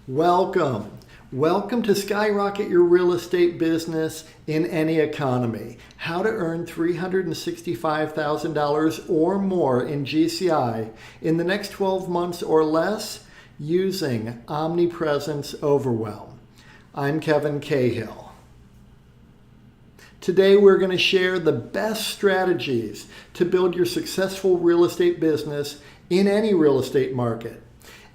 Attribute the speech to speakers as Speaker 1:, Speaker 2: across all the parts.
Speaker 1: Welcome. Welcome to Skyrocket Your Real Estate Business in Any Economy. How to earn $365,000 or more in GCI in the next 12 months or less using Omnipresence Overwhelm. I'm Kevin Cahill. Today we're going to share the best strategies to build your successful real estate business in any real estate market.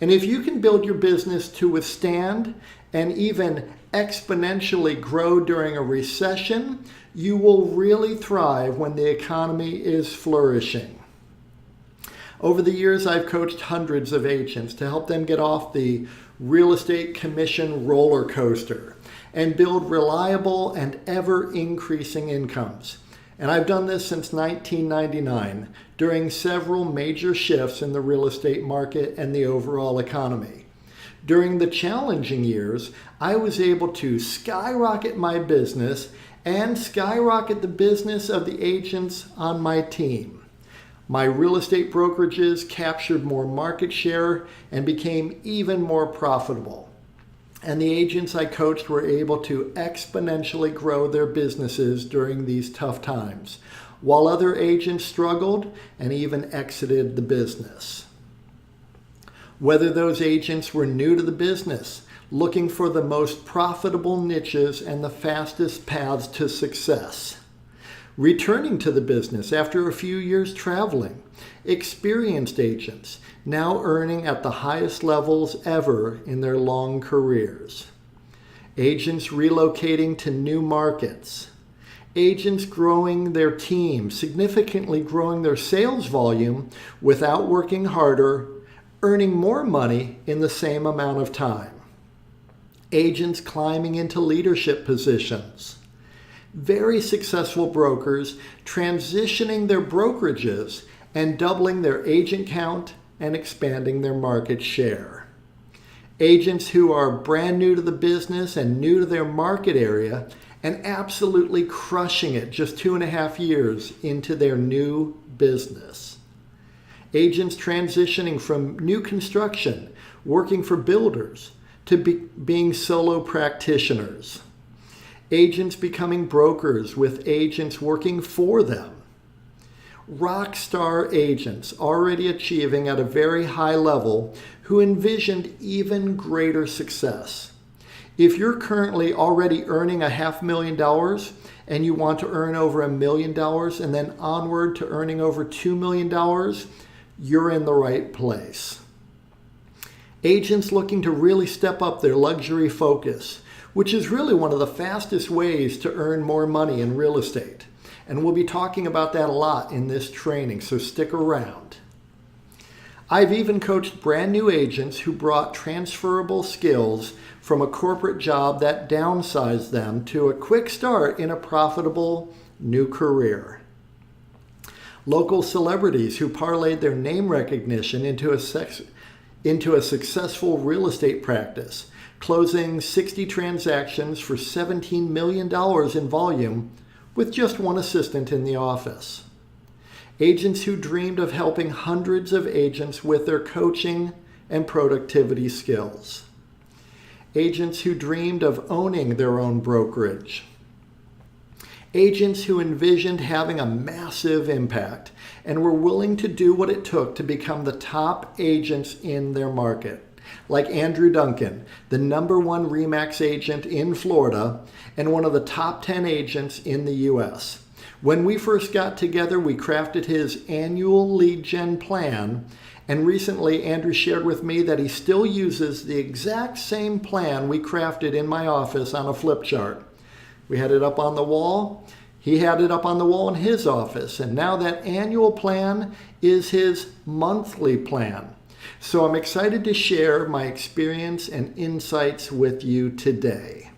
Speaker 1: And if you can build your business to withstand and even exponentially grow during a recession, you will really thrive when the economy is flourishing. Over the years, I've coached hundreds of agents to help them get off the real estate commission roller coaster and build reliable and ever-increasing incomes. And I've done this since 1999 during several major shifts in the real estate market and the overall economy. During the challenging years, I was able to skyrocket my business and skyrocket the business of the agents on my team. My real estate brokerages captured more market share and became even more profitable. And the agents I coached were able to exponentially grow their businesses during these tough times, while other agents struggled and even exited the business. Whether those agents were new to the business, looking for the most profitable niches and the fastest paths to success, returning to the business after a few years traveling, experienced agents now earning at the highest levels ever in their long careers, agents relocating to new markets, agents growing their team, significantly growing their sales volume without working harder, earning more money in the same amount of time, agents climbing into leadership positions, very successful brokers transitioning their brokerages and doubling their agent count and expanding their market share. Agents who are brand new to the business and new to their market area and absolutely crushing it just 2.5 years into their new business. Agents transitioning from new construction, working for builders, to being solo practitioners. Agents becoming brokers with agents working for them. Rock star agents already achieving at a very high level who envisioned even greater success. If you're currently already earning $500,000 and you want to earn over $1 million and then onward to earning over $2 million, you're in the right place. Agents looking to really step up their luxury focus, which is really one of the fastest ways to earn more money in real estate. And we'll be talking about that a lot in this training, so stick around. I've even coached brand new agents who brought transferable skills from a corporate job that downsized them to a quick start in a profitable new career. Local celebrities who parlayed their name recognition into a successful real estate practice, closing 60 transactions for $17 million in volume with just one assistant in the office. Agents who dreamed of helping hundreds of agents with their coaching and productivity skills. Agents who dreamed of owning their own brokerage. Agents who envisioned having a massive impact and were willing to do what it took to become the top agents in their market. Like Andrew Duncan, the #1 RE/MAX agent in Florida and one of the top 10 agents in the US. When we first got together, we crafted his annual lead gen plan, and recently Andrew shared with me that he still uses the exact same plan we crafted in my office on a flip chart. We had it up on the wall. He had it up on the wall in his office, and now that annual plan is his monthly plan. So I'm excited to share my experience and insights with you today.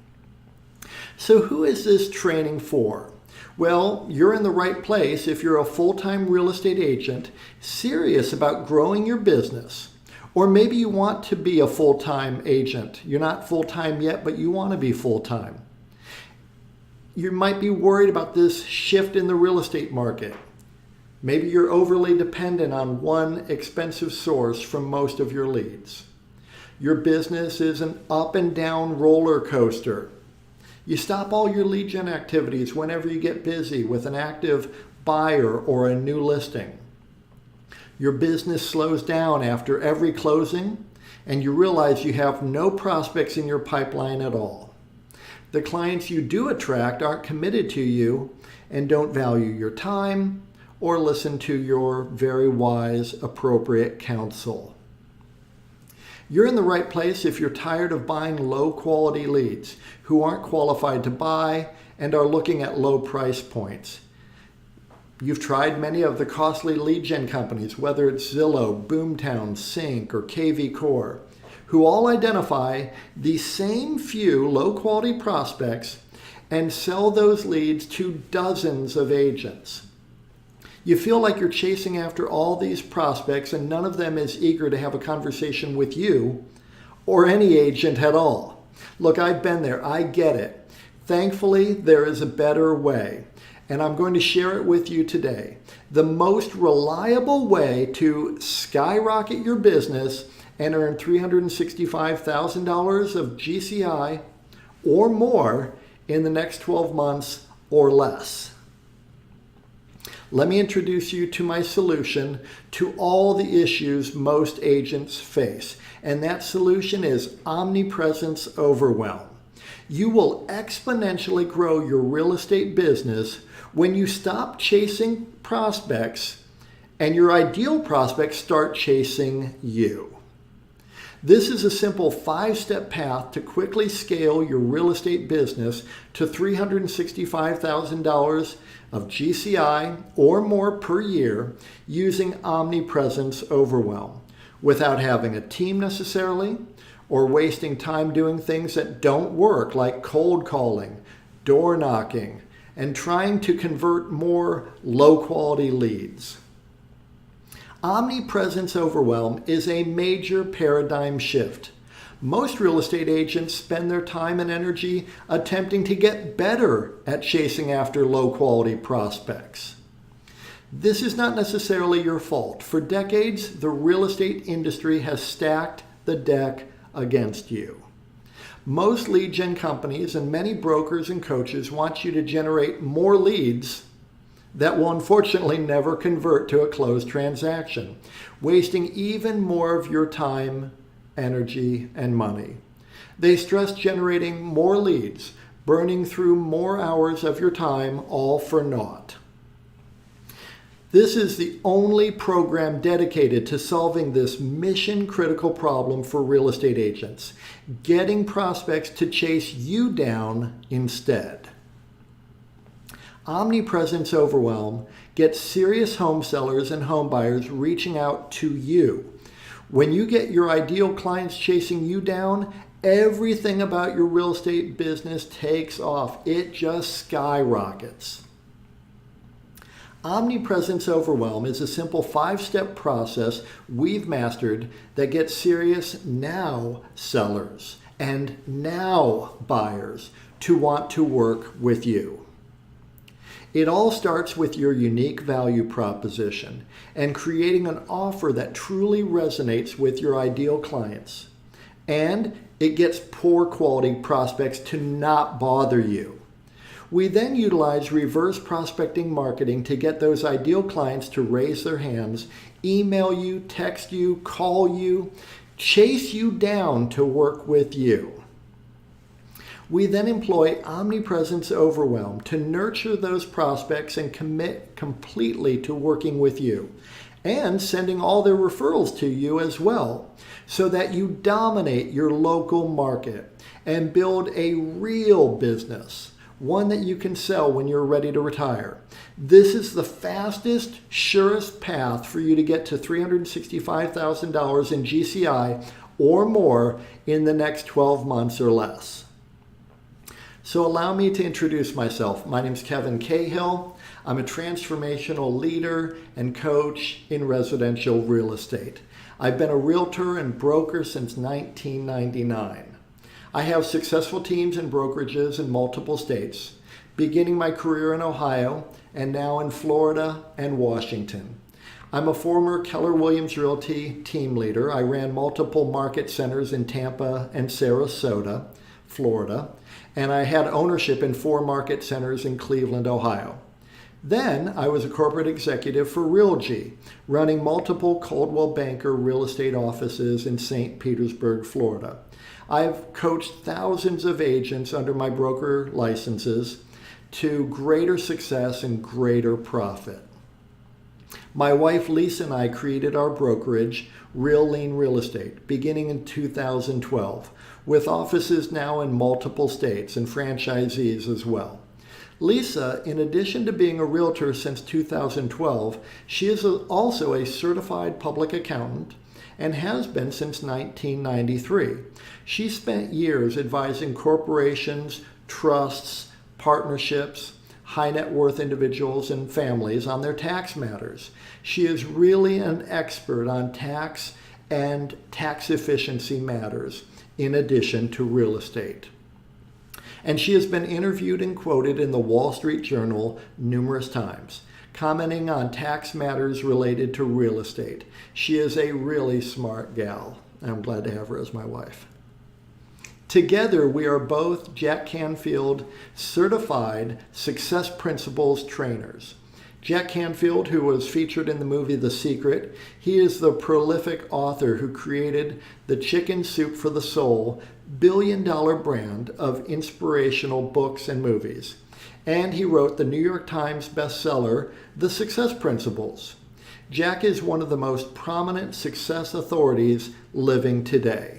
Speaker 1: So who is this training for? Well, you're in the right place if you're a full-time real estate agent serious about growing your business. Or maybe you want to be a full-time agent. You're not full-time yet, but you want to be full-time. You might be worried about this shift in the real estate market. Maybe you're overly dependent on one expensive source from most of your leads. Your business is an up and down roller coaster. You stop all your lead gen activities whenever you get busy with an active buyer or a new listing. Your business slows down after every closing, and you realize you have no prospects in your pipeline at all. The clients you do attract aren't committed to you and don't value your time or listen to your very wise, appropriate counsel. You're in the right place if you're tired of buying low-quality leads who aren't qualified to buy and are looking at low price points. You've tried many of the costly lead gen companies, whether it's Zillow, Boomtown, Sync, or KV Core, who all identify the same few low-quality prospects and sell those leads to dozens of agents. You feel like you're chasing after all these prospects and none of them is eager to have a conversation with you or any agent at all. Look, I've been there. I get it. Thankfully, there is a better way, and I'm going to share it with you today. The most reliable way to skyrocket your business and earn $365,000 of GCI or more in the next 12 months or less. Let me introduce you to my solution to all the issues most agents face, and that solution is Omnipresence Overwhelm. You will exponentially grow your real estate business when you stop chasing prospects and your ideal prospects start chasing you. This is a simple 5-step path to quickly scale your real estate business to $365,000 of GCI or more per year using Omnipresence Overwhelm without having a team necessarily or wasting time doing things that don't work like cold calling, door knocking, and trying to convert more low-quality leads. Omnipresence Overwhelm is a major paradigm shift. Most real estate agents spend their time and energy attempting to get better at chasing after low-quality prospects. This is not necessarily your fault. For decades, the real estate industry has stacked the deck against you. Most lead gen companies and many brokers and coaches want you to generate more leads that will unfortunately never convert to a closed transaction, wasting even more of your time, energy, and money. They stress generating more leads, burning through more hours of your time, all for naught. This is the only program dedicated to solving this mission-critical problem for real estate agents, getting prospects to chase you down instead. Omnipresence Overwhelm gets serious home sellers and home buyers reaching out to you. When you get your ideal clients chasing you down, everything about your real estate business takes off. It just skyrockets. Omnipresence Overwhelm is a simple 5-step process we've mastered that gets serious now sellers and now buyers to want to work with you. It all starts with your unique value proposition and creating an offer that truly resonates with your ideal clients. And it gets poor quality prospects to not bother you. We then utilize reverse prospecting marketing to get those ideal clients to raise their hands, email you, text you, call you, chase you down to work with you. We then employ Omnipresence Overwhelm to nurture those prospects and commit completely to working with you and sending all their referrals to you as well, so that you dominate your local market and build a real business, one that you can sell when you're ready to retire. This is the fastest, surest path for you to get to $365,000 in GCI or more in the next 12 months or less. So allow me to introduce myself. My name is Kevin Cahill. I'm a transformational leader and coach in residential real estate. I've been a realtor and broker since 1999. I have successful teams and brokerages in multiple states, beginning my career in Ohio and now in Florida and Washington. I'm a former Keller Williams Realty team leader. I ran multiple market centers in Tampa and Sarasota, Florida, and I had ownership in 4 market centers in Cleveland, Ohio. Then I was a corporate executive for Realgy, running multiple Coldwell Banker real estate offices in St. Petersburg, Florida. I've coached thousands of agents under my broker licenses to greater success and greater profit. My wife Lisa and I created our brokerage, Real Lean Real Estate, beginning in 2012, with offices now in multiple states and franchisees as well. Lisa, in addition to being a realtor since 2012, she is also a certified public accountant and has been since 1993. She spent years advising corporations, trusts, partnerships, high net worth individuals and families on their tax matters. She is really an expert on tax and tax efficiency matters, in addition to real estate. And she has been interviewed and quoted in the Wall Street Journal numerous times, commenting on tax matters related to real estate. She is a really smart gal. I'm glad to have her as my wife. Together, we are both Jack Canfield certified Success Principles trainers. Jack Canfield, who was featured in the movie The Secret, he is the prolific author who created the Chicken Soup for the Soul billion-dollar brand of inspirational books and movies. And he wrote the New York Times bestseller, The Success Principles. Jack is one of the most prominent success authorities living today.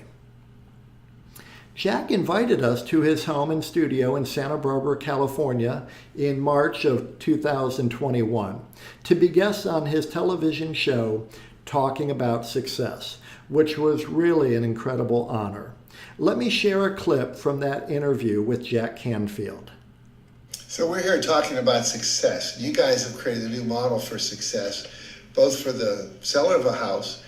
Speaker 1: Jack invited us to his home and studio in Santa Barbara, California in March of 2021 to be guests on his television show Talking About Success, which was really an incredible honor. Let me share a clip from that interview with Jack Canfield.
Speaker 2: So we're here talking about success. You guys have created a new model for success, both for the seller of a house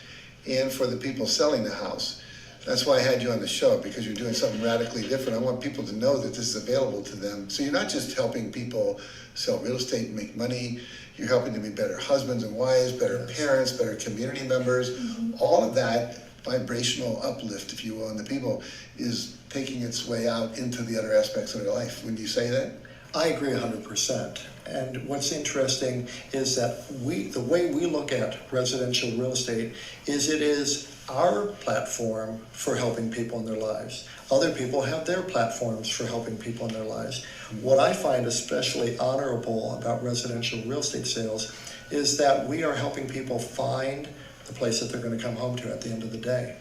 Speaker 2: and for the people selling the house. That's why I had you on the show, because you're doing something radically different. I want people to know that this is available to them. So you're not just helping people sell real estate and make money. You're helping them be better husbands and wives, better parents, better community members. All of that vibrational uplift, if you will, in the people is taking its way out into the other aspects of their life. Wouldn't you say that?
Speaker 1: I agree 100%. And what's interesting is that the way we look at residential real estate is it is our platform for helping people in their lives. Other people have their platforms for helping people in their lives. What I find especially honorable about residential real estate sales is that we are helping people find the place that they're going to come home to at the end of the day.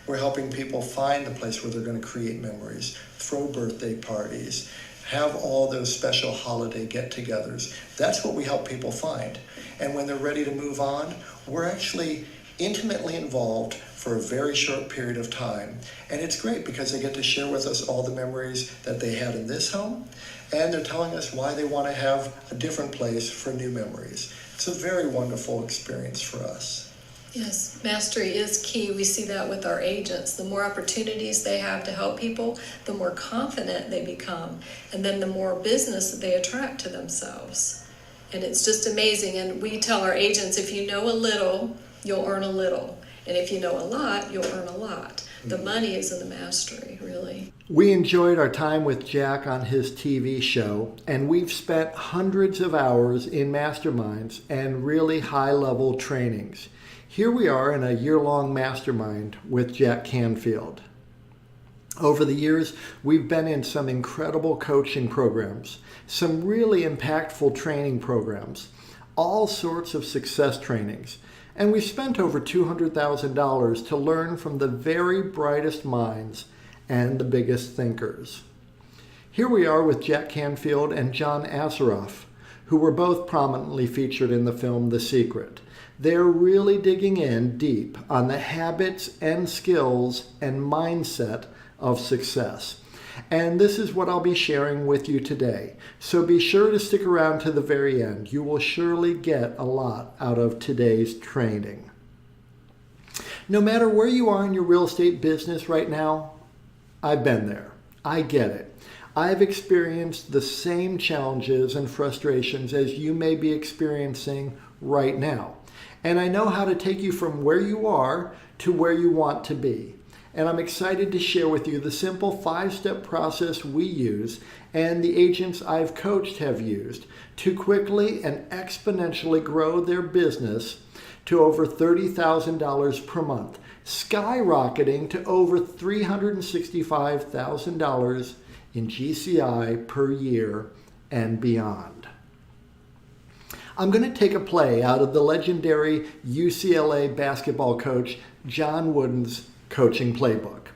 Speaker 1: We're helping people find the place where they're going to create memories, throw birthday parties, have all those special holiday get-togethers. That's what we help people find. And when they're ready to move on, we're actually intimately involved for a very short period of time. And it's great because they get to share with us all the memories that they had in this home, and they're telling us why they want to have a different place for new memories. It's a very wonderful experience for us.
Speaker 3: Yes, mastery is key. We see that with our agents. The more opportunities they have to help people, the more confident they become, and then the more business that they attract to themselves. And it's just amazing. And we tell our agents, if you know a little, you'll earn a little. And if you know a lot, you'll earn a lot. The money is in the mastery, really.
Speaker 1: We enjoyed our time with Jack on his TV show, and we've spent hundreds of hours in masterminds and really high-level trainings. Here we are in a year-long mastermind with Jack Canfield. Over the years, we've been in some incredible coaching programs, some really impactful training programs, all sorts of success trainings. And we spent over $200,000 to learn from the very brightest minds and the biggest thinkers. Here we are with Jack Canfield and John Assaraf, who were both prominently featured in the film The Secret. They're really digging in deep on the habits and skills and mindset of success. And this is what I'll be sharing with you today. So be sure to stick around to the very end. You will surely get a lot out of today's training. No matter where you are in your real estate business right now, I've been there. I get it. I've experienced the same challenges and frustrations as you may be experiencing right now. And I know how to take you from where you are to where you want to be. And I'm excited to share with you the simple 5-step process we use and the agents I've coached have used to quickly and exponentially grow their business to over $30,000 per month, skyrocketing to over $365,000 in GCI per year and beyond. I'm going to take a play out of the legendary UCLA basketball coach John Wooden's coaching playbook.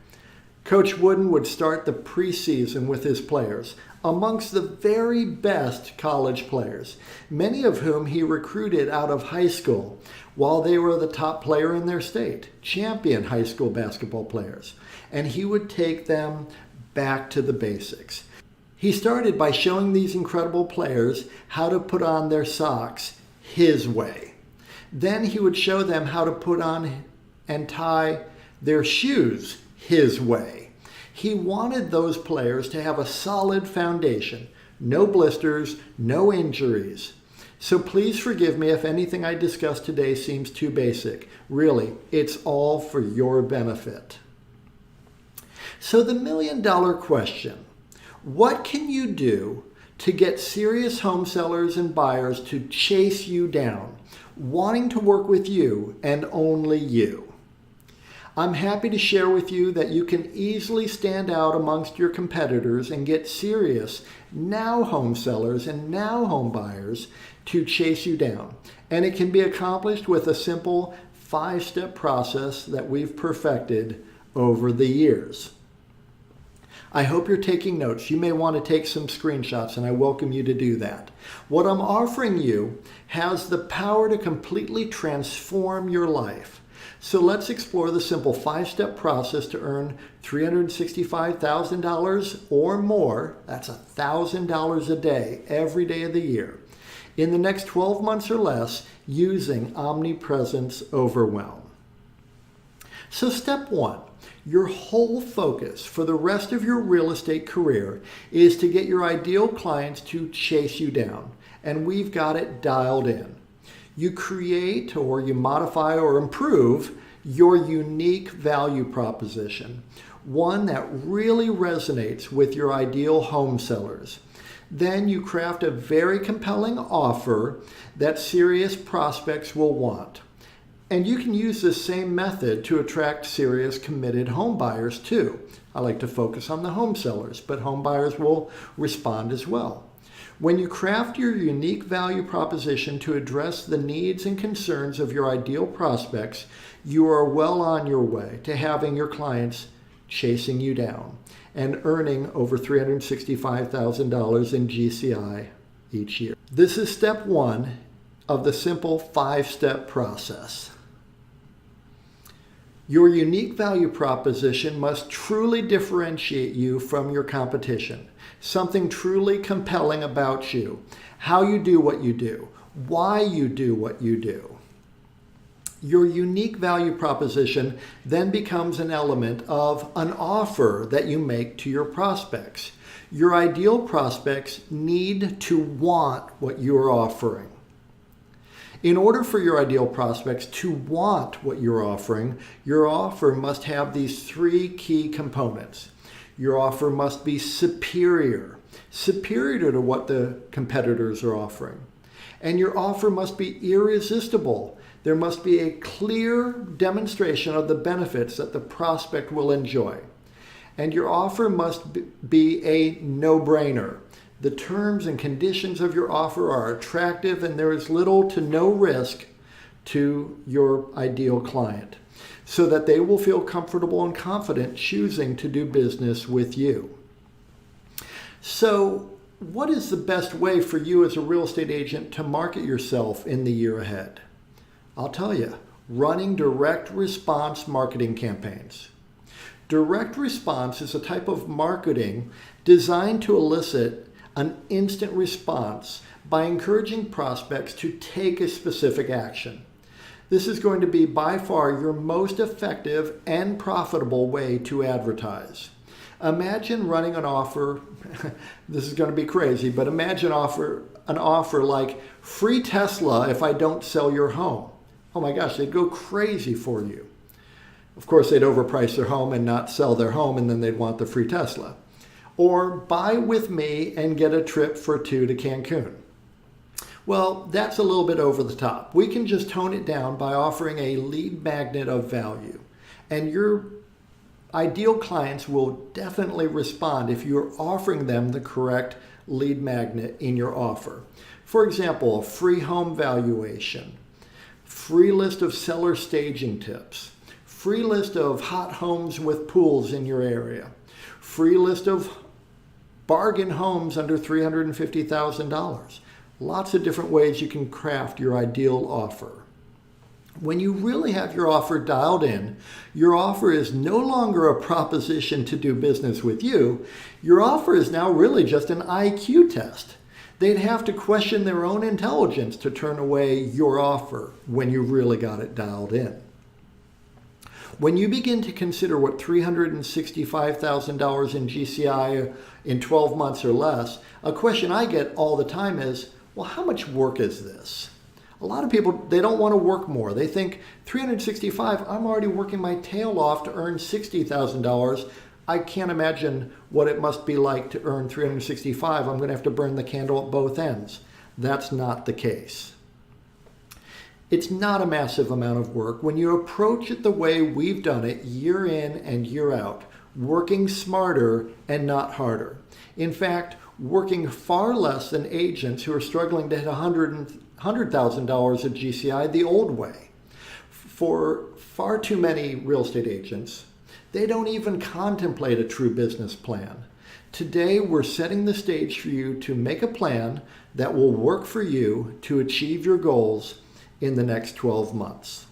Speaker 1: Coach Wooden would start the preseason with his players, amongst the very best college players, many of whom he recruited out of high school while they were the top player in their state, champion high school basketball players. And he would take them back to the basics. He started by showing these incredible players how to put on their socks his way. Then he would show them how to put on and tie their shoes his way. He wanted those players to have a solid foundation, no blisters, no injuries. So please forgive me if anything I discussed today seems too basic. Really, it's all for your benefit. So the million-dollar question, what can you do to get serious home sellers and buyers to chase you down, wanting to work with you and only you? I'm happy to share with you that you can easily stand out amongst your competitors and get serious now home sellers and now home buyers to chase you down. And it can be accomplished with a simple 5-step process that we've perfected over the years. I hope you're taking notes. You may want to take some screenshots, and I welcome you to do that. What I'm offering you has the power to completely transform your life. So let's explore the simple 5-step process to earn $365,000 or more, that's $1,000 a day, every day of the year, in the next 12 months or less using Omnipresence Overwhelm. So step 1, your whole focus for the rest of your real estate career is to get your ideal clients to chase you down, and we've got it dialed in. You create or you modify or improve your unique value proposition, one that really resonates with your ideal home sellers. Then you craft a very compelling offer that serious prospects will want. And you can use this same method to attract serious committed home buyers too. I like to focus on the home sellers, but home buyers will respond as well. When you craft your unique value proposition to address the needs and concerns of your ideal prospects, you are well on your way to having your clients chasing you down and earning over $365,000 in GCI each year. This is step 1 of the simple 5-step process. Your unique value proposition must truly differentiate you from your competition. Something truly compelling about you, how you do what you do, why you do what you do. Your unique value proposition then becomes an element of an offer that you make to your prospects. Your ideal prospects need to want what you're offering. In order for your ideal prospects to want what you're offering, your offer must have these 3 key components. Your offer must be superior to what the competitors are offering. And your offer must be irresistible. There must be a clear demonstration of the benefits that the prospect will enjoy. And your offer must be a no-brainer. The terms and conditions of your offer are attractive and there is little to no risk to your ideal client, so that they will feel comfortable and confident choosing to do business with you. So, what is the best way for you as a real estate agent to market yourself in the year ahead? I'll tell you, running direct response marketing campaigns. Direct response is a type of marketing designed to elicit an instant response by encouraging prospects to take a specific action. This is going to be by far your most effective and profitable way to advertise. Imagine running an offer, this is going to be crazy, but imagine an offer like free Tesla if I don't sell your home. oh my gosh, they'd go crazy for you. Of course, they'd overprice their home and not sell their home, and then they'd want the free Tesla. Or buy with me and get a trip for 2 to Cancun. Well, that's a little bit over the top. We can just tone it down by offering a lead magnet of value. And your ideal clients will definitely respond if you're offering them the correct lead magnet in your offer. For example, a free home valuation, free list of seller staging tips, free list of hot homes with pools in your area, free list of bargain homes under $350,000. Lots of different ways you can craft your ideal offer. When you really have your offer dialed in, your offer is no longer a proposition to do business with you. Your offer is now really just an IQ test. They'd have to question their own intelligence to turn away your offer when you really got it dialed in. When you begin to consider what $365,000 in GCI in 12 months or less, a question I get all the time is, well, how much work is this? A lot of people, they don't want to work more. They think 365, I'm already working my tail off to earn $60,000. I can't imagine what it must be like to earn 365. I'm going to have to burn the candle at both ends. That's not the case. It's not a massive amount of work when you approach it the way we've done it year in and year out, working smarter and not harder. In fact, working far less than agents who are struggling to hit $100,000 of GCI the old way. For far too many real estate agents, they don't even contemplate a true business plan. Today, we're setting the stage for you to make a plan that will work for you to achieve your goals in the next 12 months.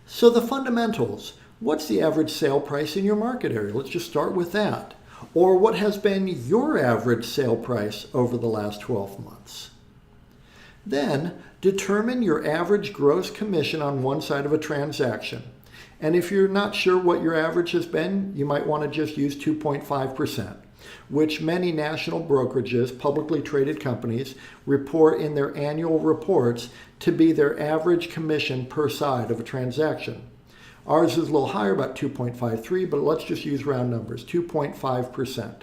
Speaker 1: So the fundamentals, what's the average sale price in your market area? Let's just start with that. Or what has been your average sale price over the last 12 months? Then determine your average gross commission on one side of a transaction. And if you're not sure what your average has been, you might want to just use 2.5%. Which many national brokerages, publicly traded companies, report in their annual reports to be their average commission per side of a transaction. Ours is a little higher, about 2.53, but let's just use round numbers, 2.5%.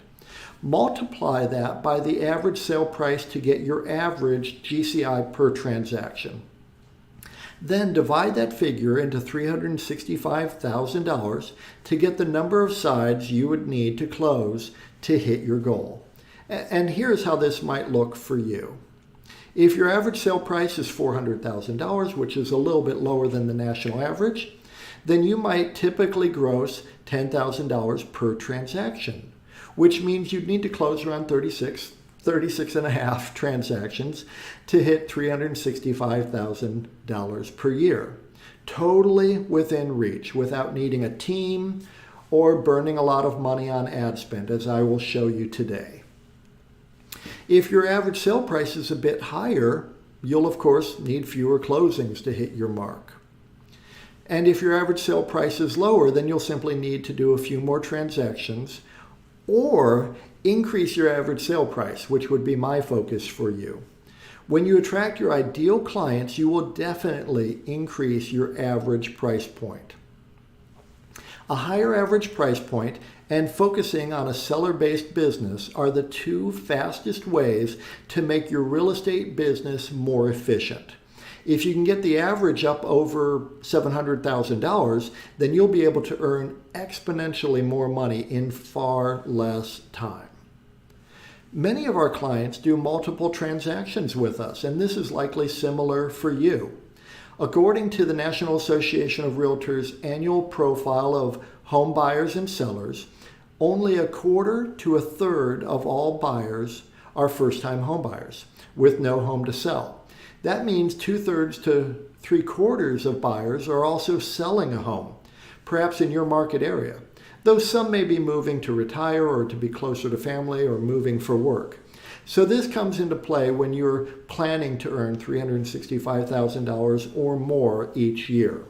Speaker 1: Multiply that by the average sale price to get your average GCI per transaction. Then divide that figure into $365,000 to get the number of sides you would need to close to hit your goal. And here's how this might look for you. If your average sale price is $400,000, which is a little bit lower than the national average, then you might typically gross $10,000 per transaction, which means you'd need to close around 36 and a half transactions to hit $365,000 per year. Totally within reach, without needing a team or burning a lot of money on ad spend, as I will show you today. If your average sale price is a bit higher, you'll of course need fewer closings to hit your mark. And if your average sale price is lower, then you'll simply need to do a few more transactions or increase your average sale price, which would be my focus for you. When you attract your ideal clients, you will definitely increase your average price point. A higher average price point and focusing on a seller-based business are the two fastest ways to make your real estate business more efficient. If you can get the average up over $700,000, then you'll be able to earn exponentially more money in far less time. Many of our clients do multiple transactions with us, and this is likely similar for you. According to the National Association of Realtors annual profile of home buyers and sellers, only a quarter to a third of all buyers are first-time home buyers with no home to sell. That means 2/3 to 3/4 of buyers are also selling a home, perhaps in your market area, though some may be moving to retire or to be closer to family or moving for work. So this comes into play when you're planning to earn $365,000 or more each year.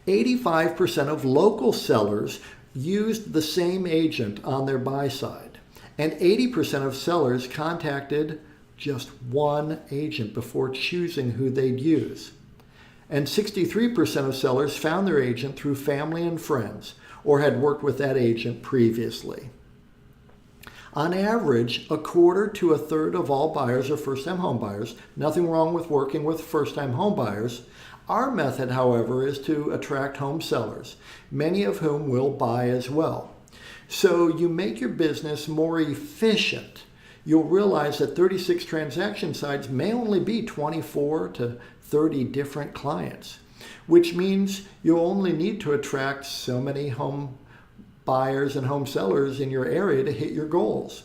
Speaker 1: 85% of local sellers used the same agent on their buy side, and 80% of sellers contacted just one agent before choosing who they'd use. And 63% of sellers found their agent through family and friends or had worked with that agent previously. On average, a quarter to a third of all buyers are first-time home buyers. Nothing wrong with working with first-time home buyers. Our method, however, is to attract home sellers, many of whom will buy as well. So you make your business more efficient. You'll realize that 36 transaction sites may only be 24 to 30 different clients, which means you'll only need to attract so many home buyers and home sellers in your area to hit your goals.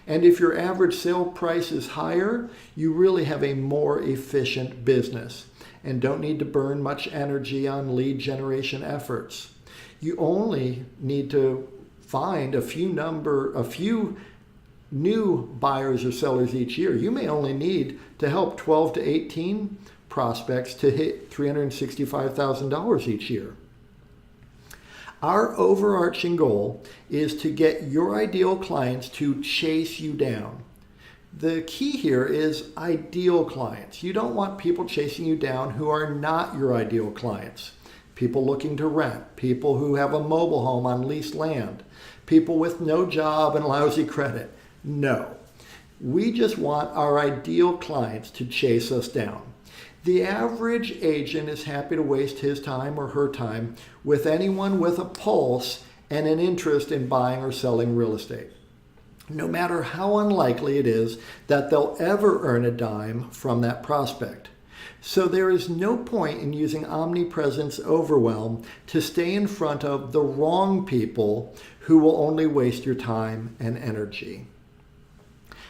Speaker 1: And if your average sale price is higher, you really have a more efficient business and don't need to burn much energy on lead generation efforts. You only need to find a few new buyers or sellers each year. You may only need to help 12 to 18 prospects to hit $365,000 each year. Our overarching goal is to get your ideal clients to chase you down. The key here is ideal clients. You don't want people chasing you down who are not your ideal clients. People looking to rent, people who have a mobile home on leased land, people with no job and lousy credit. No, we just want our ideal clients to chase us down. The average agent is happy to waste his time or her time with anyone with a pulse and an interest in buying or selling real estate, no matter how unlikely it is that they'll ever earn a dime from that prospect. So there is no point in using Omnipresence Overwhelm to stay in front of the wrong people who will only waste your time and energy.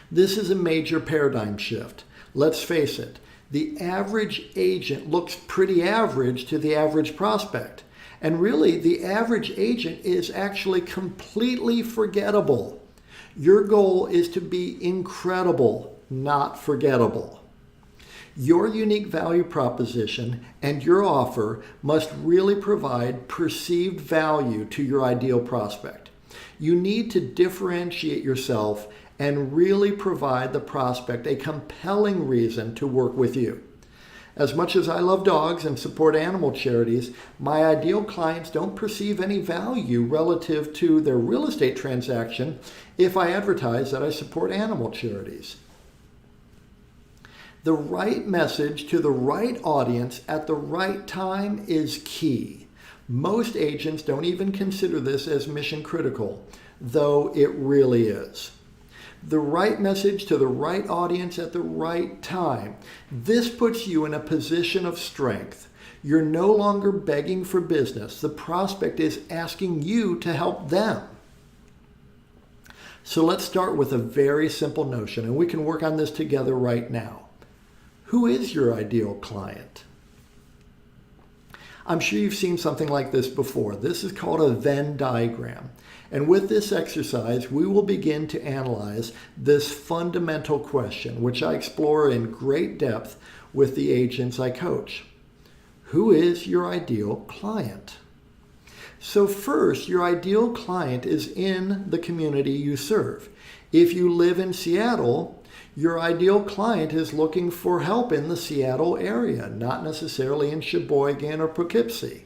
Speaker 1: This is a major paradigm shift. Let's face it. The average agent looks pretty average to the average prospect. And really, the average agent is actually completely forgettable. Your goal is to be incredible, not forgettable. Your unique value proposition and your offer must really provide perceived value to your ideal prospect. You need to differentiate yourself and really provide the prospect a compelling reason to work with you. As much as I love dogs and support animal charities, my ideal clients don't perceive any value relative to their real estate transaction if I advertise that I support animal charities. The right message to the right audience at the right time is key. Most agents don't even consider this as mission critical, though it really is. The right message to the right audience at the right time. This puts you in a position of strength. You're no longer begging for business. The prospect is asking you to help them. So let's start with a very simple notion, and we can work on this together right now. Who is your ideal client? I'm sure you've seen something like this before. This is called a Venn diagram. And with this exercise, we will begin to analyze this fundamental question, which I explore in great depth with the agents I coach. Who is your ideal client? So first, your ideal client is in the community you serve. If you live in Seattle, your ideal client is looking for help in the Seattle area, not necessarily in Sheboygan or Poughkeepsie.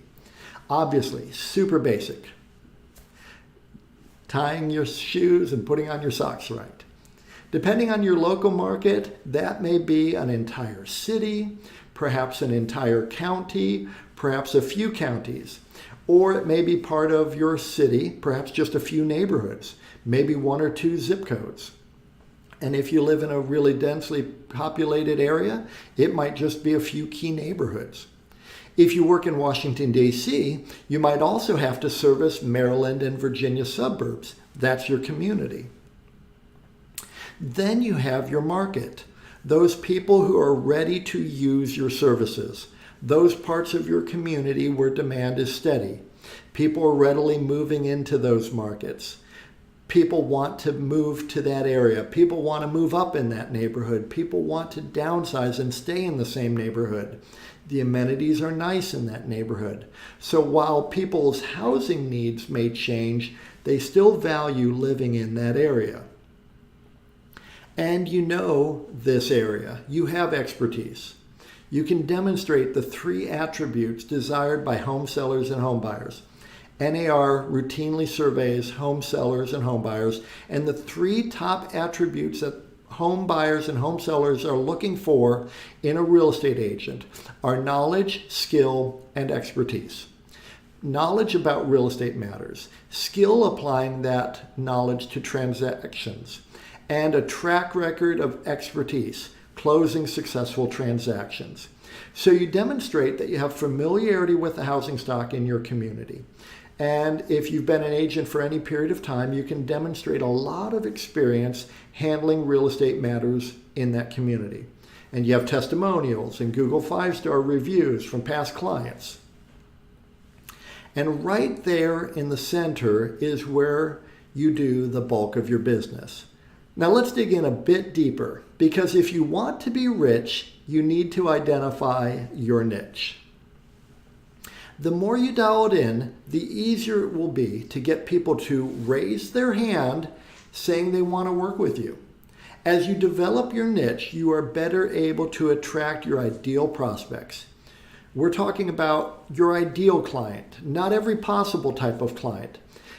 Speaker 1: Obviously, super basic. Tying your shoes and putting on your socks right. Depending on your local market, that may be an entire city, perhaps an entire county, perhaps a few counties, or it may be part of your city, perhaps just a few neighborhoods, maybe one or two zip codes. And if you live in a really densely populated area, it might just be a few key neighborhoods. If you work in Washington, D.C., you might also have to service Maryland and Virginia suburbs. That's your community. Then you have your market, those people who are ready to use your services, those parts of your community where demand is steady. People are readily moving into those markets. People want to move to that area. People want to move up in that neighborhood. People want to downsize and stay in the same neighborhood. The amenities are nice in that neighborhood. So while people's housing needs may change, they still value living in that area. and you know this area. You have expertise. You can demonstrate the 3 attributes desired by home sellers and home buyers. NAR routinely surveys home sellers and home buyers, and the 3 top attributes that home buyers and home sellers are looking for in a real estate agent are knowledge, skill, and expertise. Knowledge about real estate matters, skill applying that knowledge to transactions, and a track record of expertise, closing successful transactions. So you demonstrate that you have familiarity with the housing stock in your community. And if you've been an agent for any period of time, you can demonstrate a lot of experience handling real estate matters in that community. And you have testimonials and Google 5-star reviews from past clients. And right there in the center is where you do the bulk of your business. Now let's dig in a bit deeper, because if you want to be rich, you need to identify your niche. The more you dial it in, the easier it will be to get people to raise their hand saying they want to work with you. As you develop your niche, you are better able to attract your ideal prospects. We're talking about your ideal client, not every possible type of client.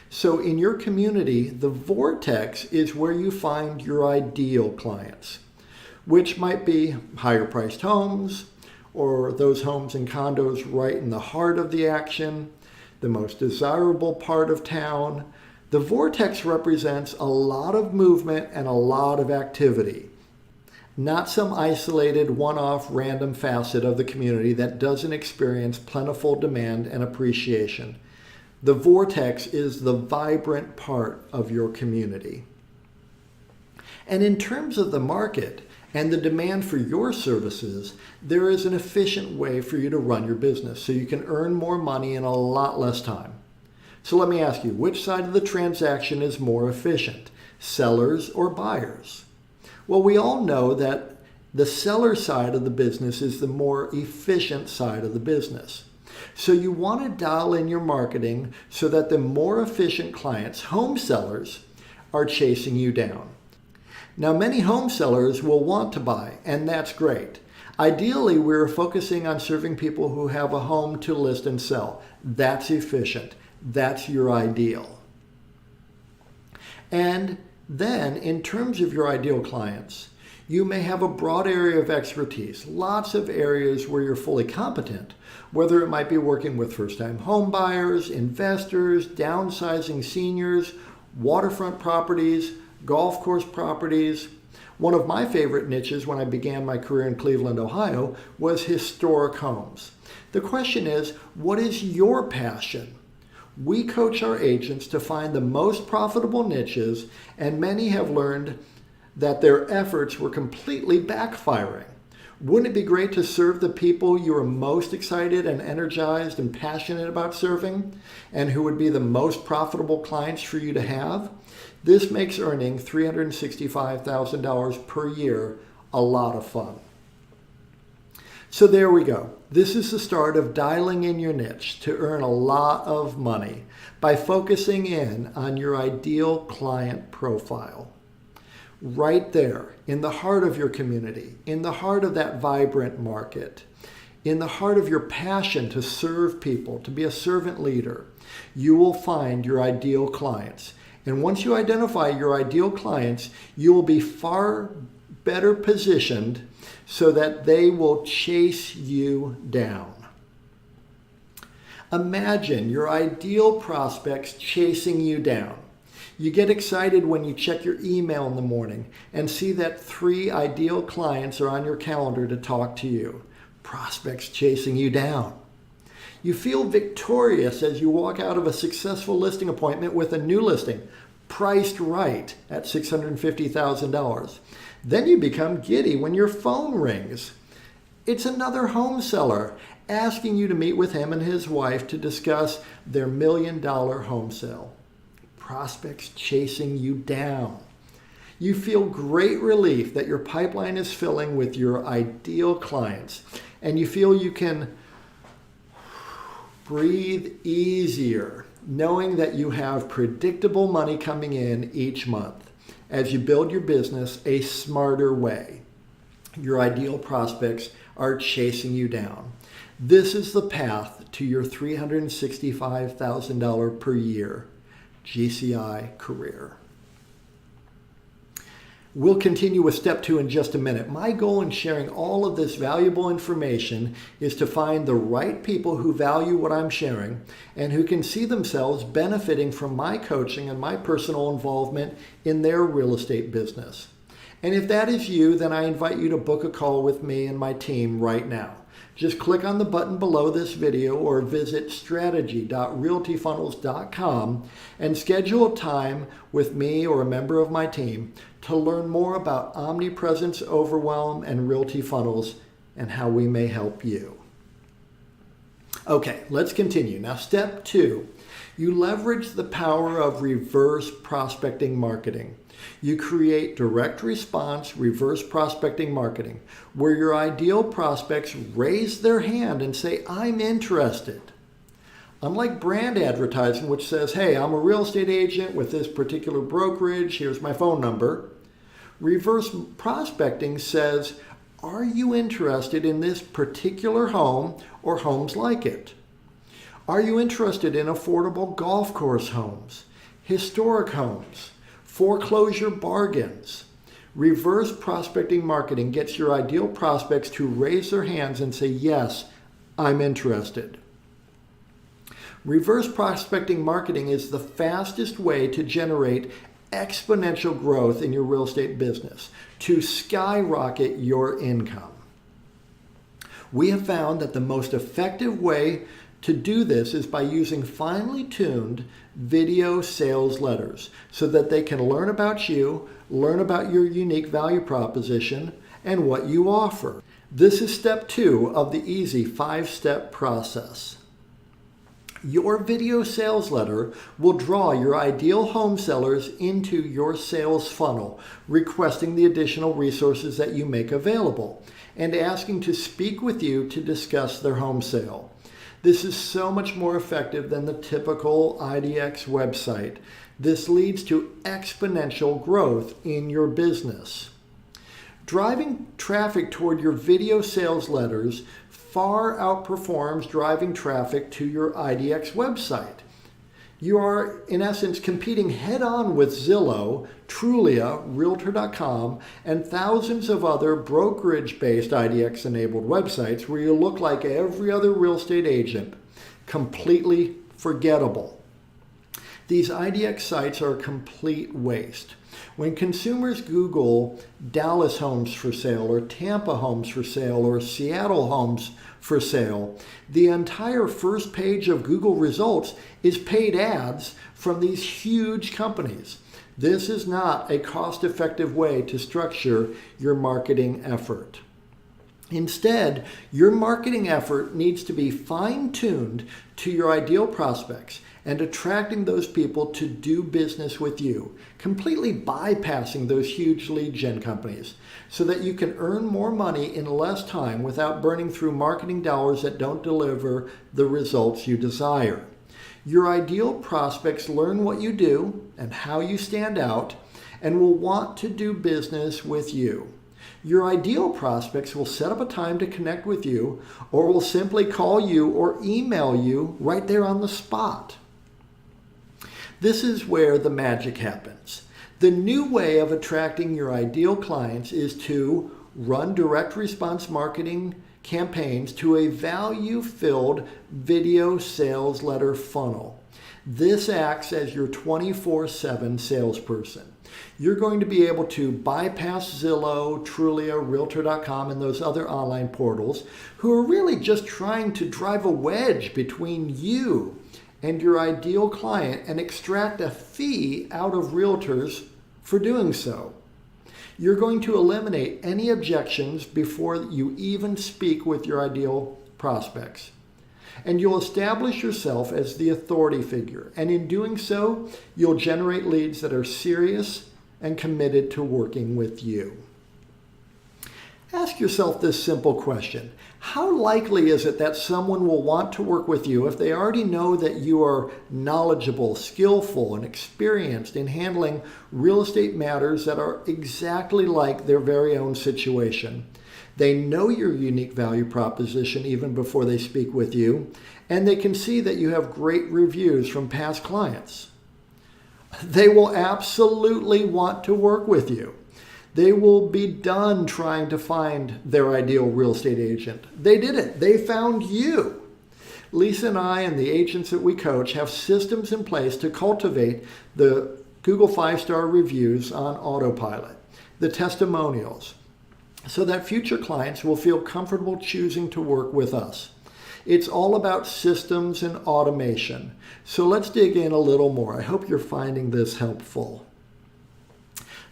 Speaker 1: So in your community, the vortex is where you find your ideal clients, which might be higher priced homes, or those homes and condos right in the heart of the action, the most desirable part of town. The vortex represents a lot of movement and a lot of activity, not some isolated one-off random facet of the community that doesn't experience plentiful demand and appreciation. The vortex is the vibrant part of your community. And in terms of the market and the demand for your services, there is an efficient way for you to run your business so you can earn more money in a lot less time. So let me ask you, which side of the transaction is more efficient, sellers or buyers? Well, we all know that the seller side of the business is the more efficient side of the business. So you want to dial in your marketing so that the more efficient clients, home sellers, are chasing you down. Now, many home sellers will want to buy, and that's great. Ideally, we're focusing on serving people who have a home to list and sell. That's efficient. That's your ideal. And then, in terms of your ideal clients, you may have a broad area of expertise, lots of areas where you're fully competent, whether it might be working with first-time home buyers, investors, downsizing seniors, waterfront properties, golf course properties. One of my favorite niches when I began my career in Cleveland, Ohio, was historic homes. The question is, what is your passion? We coach our agents to find the most profitable niches, and many have learned that their efforts were completely backfiring. Wouldn't it be great to serve the people you are most excited and energized and passionate about serving, and who would be the most profitable clients for you to have? This makes earning $365,000 per year a lot of fun. So there we go. This is the start of dialing in your niche to earn a lot of money by focusing in on your ideal client profile. Right there, in the heart of your community, in the heart of that vibrant market, in the heart of your passion to serve people, to be a servant leader, you will find your ideal clients. And once you identify your ideal clients, you will be far better positioned so that they will chase you down. Imagine your ideal prospects chasing you down. You get excited when you check your email in the morning and see that 3 ideal clients are on your calendar to talk to you. Prospects chasing you down. You feel victorious as you walk out of a successful listing appointment with a new listing, priced right at $650,000. Then you become giddy when your phone rings. It's another home seller asking you to meet with him and his wife to discuss their $1 million home sale. Prospects chasing you down. You feel great relief that your pipeline is filling with your ideal clients, and you feel you can breathe easier knowing that you have predictable money coming in each month. as you build your business a smarter way. Your ideal prospects are chasing you down. This is the path to your $365,000 per year GCI career. We'll continue with step 2 in just a minute. My goal in sharing all of this valuable information is to find the right people who value what I'm sharing and who can see themselves benefiting from my coaching and my personal involvement in their real estate business. And if that is you, then I invite you to book a call with me and my team right now. Just click on the button below this video or visit strategy.realtyfunnels.com and schedule a time with me or a member of my team to learn more about Omnipresence Overwhelm and Realty Funnels and how we may help you. Okay, let's continue. Now, step 2, you leverage the power of reverse prospecting marketing. You create direct response reverse prospecting marketing, where your ideal prospects raise their hand and say, I'm interested. Unlike brand advertising, which says, hey, I'm a real estate agent with this particular brokerage, here's my phone number. Reverse prospecting says, are you interested in this particular home or homes like it? Are you interested in affordable golf course homes, historic homes, foreclosure bargains? Reverse prospecting marketing gets your ideal prospects to raise their hands and say, yes, I'm interested. Reverse prospecting marketing is the fastest way to generate exponential growth in your real estate business, to skyrocket your income. We have found that the most effective way to do this is by using finely tuned video sales letters so that they can learn about you, learn about your unique value proposition, and what you offer. This is step 2 of the easy 5-step process. Your video sales letter will draw your ideal home sellers into your sales funnel, requesting the additional resources that you make available and asking to speak with you to discuss their home sale. This is so much more effective than the typical IDX website. This leads to exponential growth in your business. Driving traffic toward your video sales letters far outperforms driving traffic to your IDX website. You are, in essence, competing head-on with Zillow, Trulia, Realtor.com, and thousands of other brokerage-based IDX-enabled websites where you look like every other real estate agent, completely forgettable. These IDX sites are a complete waste. When consumers Google Dallas homes for sale or Tampa homes for sale or Seattle homes for sale, the entire first page of Google results is paid ads from these huge companies. This is not a cost-effective way to structure your marketing effort. Instead, your marketing effort needs to be fine-tuned to your ideal prospects and attracting those people to do business with you, completely bypassing those huge lead gen companies so that you can earn more money in less time without burning through marketing dollars that don't deliver the results you desire. Your ideal prospects learn what you do and how you stand out and will want to do business with you. Your ideal prospects will set up a time to connect with you or will simply call you or email you right there on the spot. This is where the magic happens. The new way of attracting your ideal clients is to run direct response marketing campaigns to a value-filled video sales letter funnel. This acts as your 24/7 salesperson. You're going to be able to bypass Zillow, Trulia, Realtor.com, and those other online portals who are really just trying to drive a wedge between you and your ideal client and extract a fee out of realtors for doing so. You're going to eliminate any objections before you even speak with your ideal prospects. And you'll establish yourself as the authority figure. And in doing so, you'll generate leads that are serious and committed to working with you. Ask yourself this simple question. How likely is it that someone will want to work with you if they already know that you are knowledgeable, skillful, and experienced in handling real estate matters that are exactly like their very own situation? They know your unique value proposition even before they speak with you, and they can see that you have great reviews from past clients. They will absolutely want to work with you. They will be done trying to find their ideal real estate agent. They did it. They found you. Lisa and I and the agents that we coach have systems in place to cultivate the Google 5-star reviews on autopilot, the testimonials, so that future clients will feel comfortable choosing to work with us. It's all about systems and automation. So let's dig in a little more. I hope you're finding this helpful.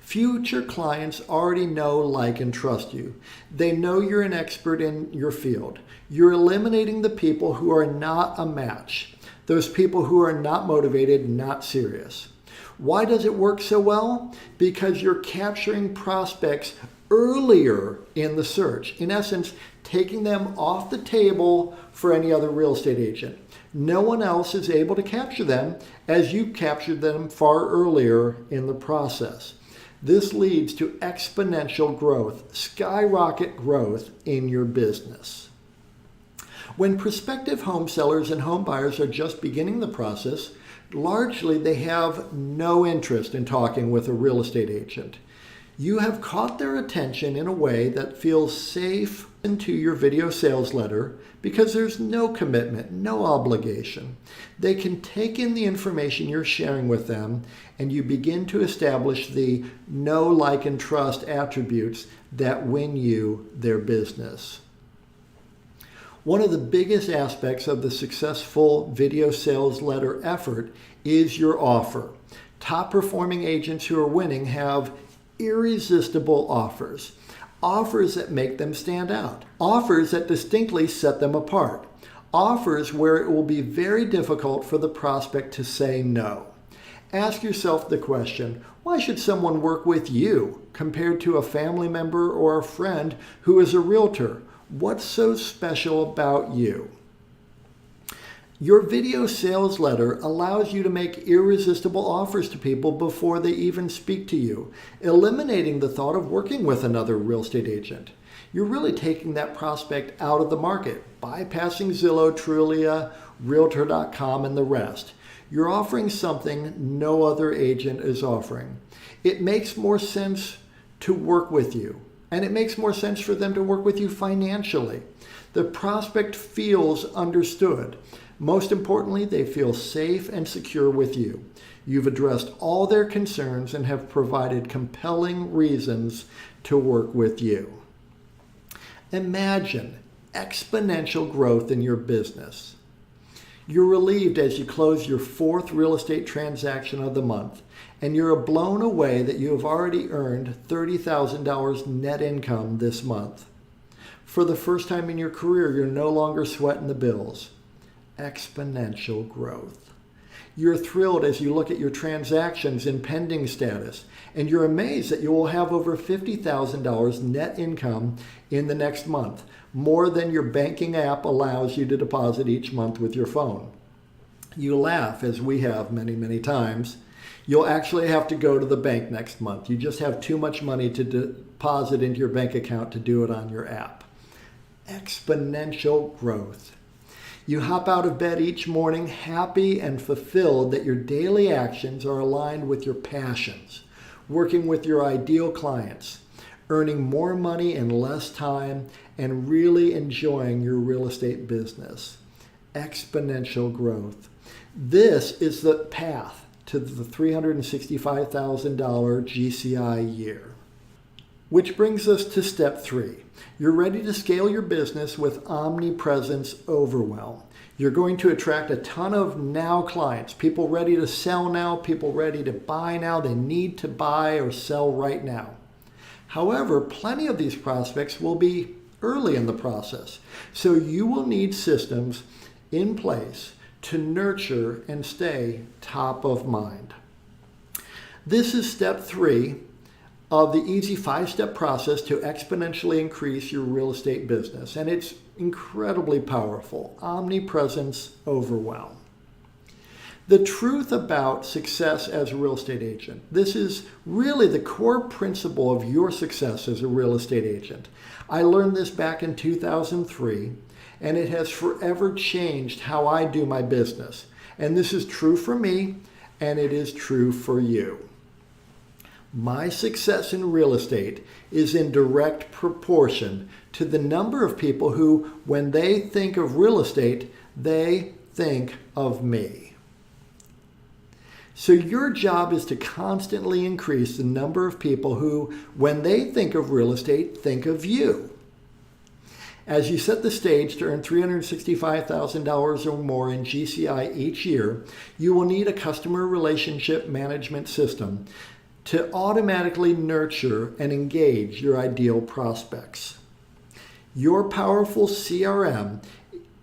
Speaker 1: Future clients already know, like, and trust you. They know you're an expert in your field. You're eliminating the people who are not a match, those people who are not motivated, not serious. Why does it work so well? Because you're capturing prospects earlier in the search. In essence, taking them off the table for any other real estate agent. No one else is able to capture them as you captured them far earlier in the process. This leads to exponential growth, skyrocket growth in your business. When prospective home sellers and home buyers are just beginning the process, largely they have no interest in talking with a real estate agent. You have caught their attention in a way that feels safe into your video sales letter because there's no commitment, no obligation. They can take in the information you're sharing with them, and you begin to establish the know, like, and trust attributes that win you their business. One of the biggest aspects of the successful video sales letter effort is your offer. Top performing agents who are winning have irresistible offers. Offers that make them stand out. Offers that distinctly set them apart. Offers where it will be very difficult for the prospect to say no. Ask yourself the question, why should someone work with you compared to a family member or a friend who is a realtor? What's so special about you? Your video sales letter allows you to make irresistible offers to people before they even speak to you, eliminating the thought of working with another real estate agent. You're really taking that prospect out of the market, bypassing Zillow, Trulia, Realtor.com, and the rest. You're offering something no other agent is offering. It makes more sense to work with you, and it makes more sense for them to work with you financially. The prospect feels understood. Most importantly, they feel safe and secure with you. You've addressed all their concerns and have provided compelling reasons to work with you. Imagine exponential growth in your business. You're relieved as you close your 4th real estate transaction of the month, and you're blown away that you have already earned $30,000 net income this month. For the first time in your career, you're no longer sweating the bills. Exponential growth. You're thrilled as you look at your transactions in pending status, and you're amazed that you will have over $50,000 net income in the next month, more than your banking app allows you to deposit each month with your phone. You laugh, as we have many, many times. You'll actually have to go to the bank next month. You just have too much money to deposit into your bank account to do it on your app. Exponential growth. You hop out of bed each morning happy and fulfilled that your daily actions are aligned with your passions, working with your ideal clients, earning more money in less time, and really enjoying your real estate business. Exponential growth. This is the path to the $365,000 GCI year. Which brings us to step 3. You're ready to scale your business with Omnipresence Overwhelm. You're going to attract a ton of now clients, people ready to sell now, people ready to buy now. They need to buy or sell right now. However, plenty of these prospects will be early in the process. So you will need systems in place to nurture and stay top of mind. This is step 3 of the easy 5-step process to exponentially increase your real estate business. And it's incredibly powerful. Omnipresence Overwhelm. The truth about success as a real estate agent. This is really the core principle of your success as a real estate agent. I learned this back in 2003, and it has forever changed how I do my business. And this is true for me, and it is true for you. My success in real estate is in direct proportion to the number of people who, when they think of real estate, they think of me. So your job is to constantly increase the number of people who, when they think of real estate, think of you. As you set the stage to earn $365,000 or more in GCI each year, you will need a customer relationship management system to automatically nurture and engage your ideal prospects. Your powerful CRM,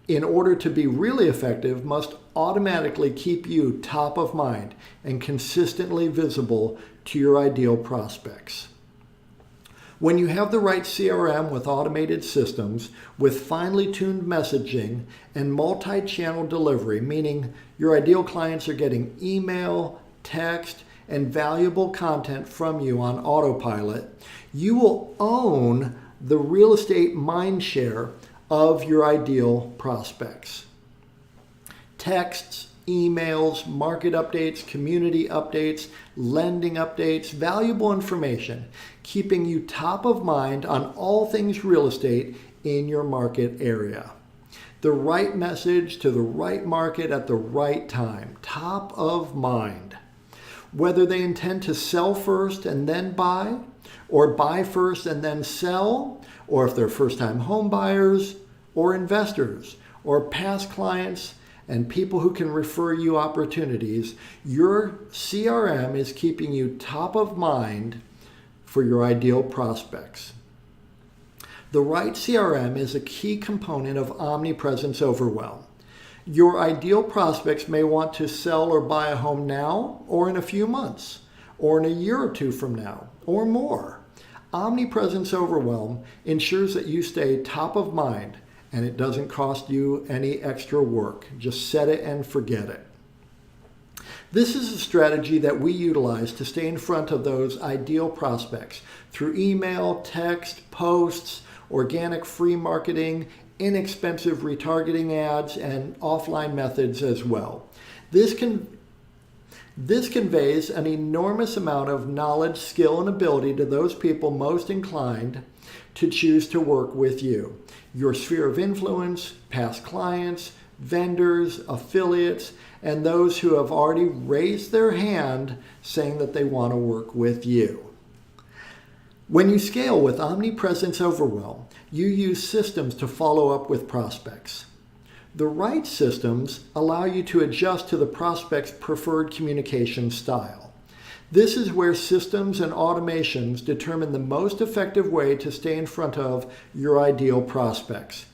Speaker 1: in order to be really effective, must automatically keep you top of mind and consistently visible to your ideal prospects. When you have the right CRM with automated systems, with finely tuned messaging and multi-channel delivery, meaning your ideal clients are getting email, text, and valuable content from you on autopilot, you will own the real estate mindshare of your ideal prospects. Texts, emails, market updates, community updates, lending updates, valuable information, keeping you top of mind on all things real estate in your market area. The right message to the right market at the right time, top of mind. Whether they intend to sell first and then buy, or buy first and then sell, or if they're first-time home buyers, or investors, or past clients, and people who can refer you opportunities, your CRM is keeping you top of mind for your ideal prospects. The right CRM is a key component of Omnipresence Overwhelm. Your ideal prospects may want to sell or buy a home now, or in a few months, or in a year or two from now, or more. Omnipresence Overwhelm ensures that you stay top of mind, and it doesn't cost you any extra work. Just set it and forget it. This is a strategy that we utilize to stay in front of those ideal prospects through email, text, posts, organic free marketing, inexpensive retargeting ads, and offline methods as well. This conveys an enormous amount of knowledge, skill, and ability to those people most inclined to choose to work with you. Your sphere of influence, past clients, vendors, affiliates, and those who have already raised their hand saying that they want to work with you. When you scale with Omnipresence Overwhelm, you use systems to follow up with prospects. The right systems allow you to adjust to the prospect's preferred communication style. This is where systems and automations determine the most effective way to stay in front of your ideal prospects.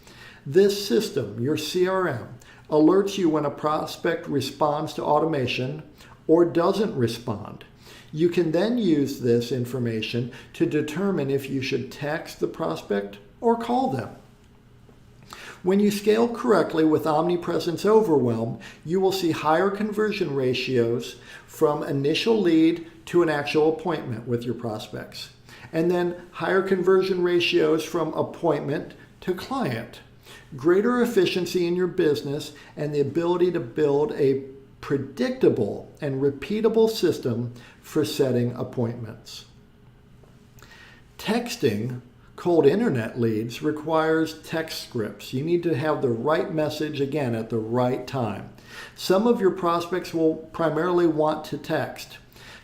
Speaker 1: This system, your CRM, alerts you when a prospect responds to automation or doesn't respond. You can then use this information to determine if you should text the prospect or call them. When you scale correctly with Omnipresence Overwhelm, you will see higher conversion ratios from initial lead to an actual appointment with your prospects, and then higher conversion ratios from appointment to client, greater efficiency in your business, and the ability to build a predictable and repeatable system for setting appointments. Texting cold internet leads requires text scripts. You need to have the right message again at the right time. Some of your prospects will primarily want to text.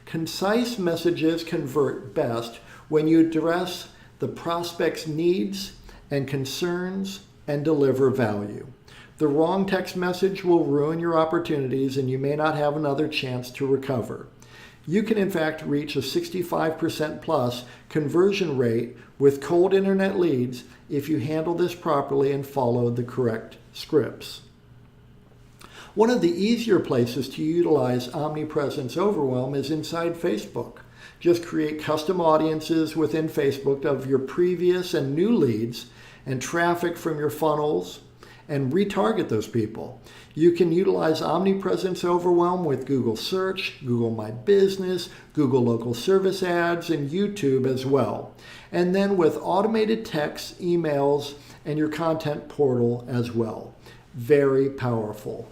Speaker 1: Concise messages convert best when you address the prospect's needs and concerns and deliver value. The wrong text message will ruin your opportunities and you may not have another chance to recover. You can in fact reach a 65% plus conversion rate with cold internet leads if you handle this properly and follow the correct scripts. One of the easier places to utilize Omnipresence Overwhelm is inside Facebook. Just create custom audiences within Facebook of your previous and new leads and traffic from your funnels and retarget those people. You can utilize Omnipresence Overwhelm with Google Search, Google My Business, Google Local Service Ads, and YouTube as well. And then with automated texts, emails, and your content portal as well. Very powerful.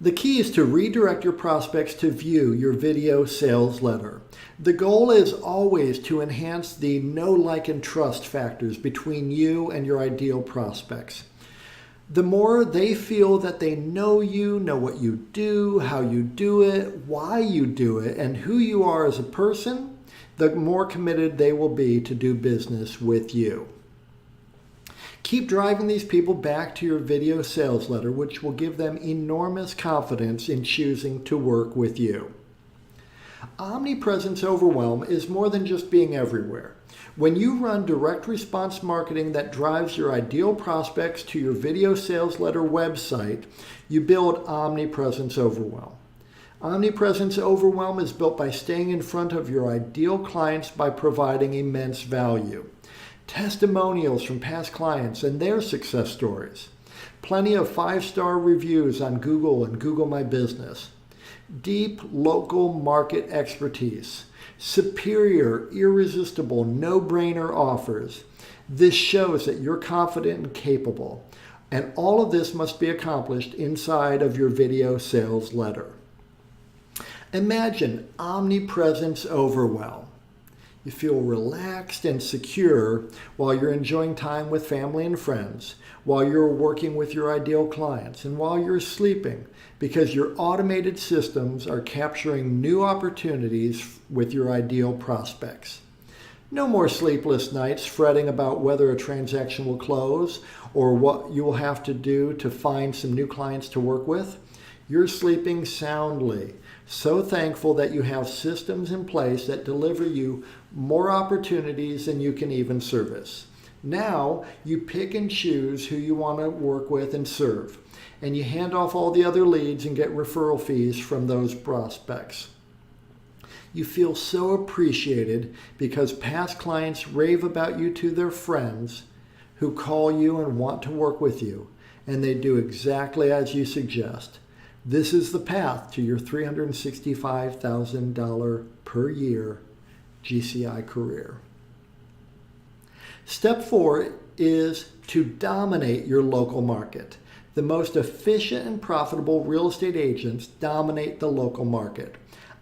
Speaker 1: The key is to redirect your prospects to view your video sales letter. The goal is always to enhance the know, like, and trust factors between you and your ideal prospects. The more they feel that they know you, know what you do, how you do it, why you do it, and who you are as a person, the more committed they will be to do business with you. Keep driving these people back to your video sales letter, which will give them enormous confidence in choosing to work with you. Omnipresence Overwhelm is more than just being everywhere. When you run direct response marketing that drives your ideal prospects to your video sales letter website, you build Omnipresence Overwhelm. Omnipresence Overwhelm is built by staying in front of your ideal clients by providing immense value. Testimonials from past clients and their success stories. Plenty of 5-star reviews on Google and Google My Business. Deep local market expertise. Superior, irresistible, no-brainer offers. This shows that you're confident and capable. And all of this must be accomplished inside of your video sales letter. Imagine Omnipresence Overwhelm. You feel relaxed and secure while you're enjoying time with family and friends, while you're working with your ideal clients, and while you're sleeping, because your automated systems are capturing new opportunities with your ideal prospects. No more sleepless nights fretting about whether a transaction will close or what you will have to do to find some new clients to work with. You're sleeping soundly, so thankful that you have systems in place that deliver you more opportunities than you can even service. Now you pick and choose who you want to work with and serve, and you hand off all the other leads and get referral fees from those prospects. You feel so appreciated because past clients rave about you to their friends who call you and want to work with you, and they do exactly as you suggest. This is the path to your $365,000 per year GCI career. Step 4 is to dominate your local market. The most efficient and profitable real estate agents dominate the local market.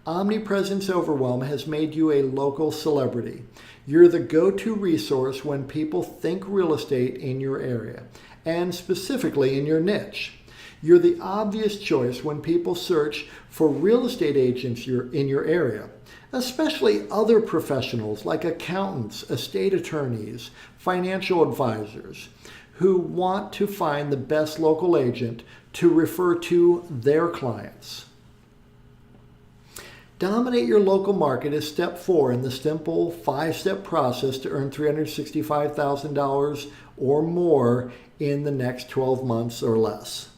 Speaker 1: Omnipresence Overwhelm has made you a local celebrity. You're the go-to resource when people think real estate in your area, and specifically in your niche. You're the obvious choice when people search for real estate agents in your area, especially other professionals like accountants, estate attorneys, financial advisors, who want to find the best local agent to refer to their clients. Dominate your local market is step 4 in the simple 5-step process to earn $365,000 or more in the next 12 months or less.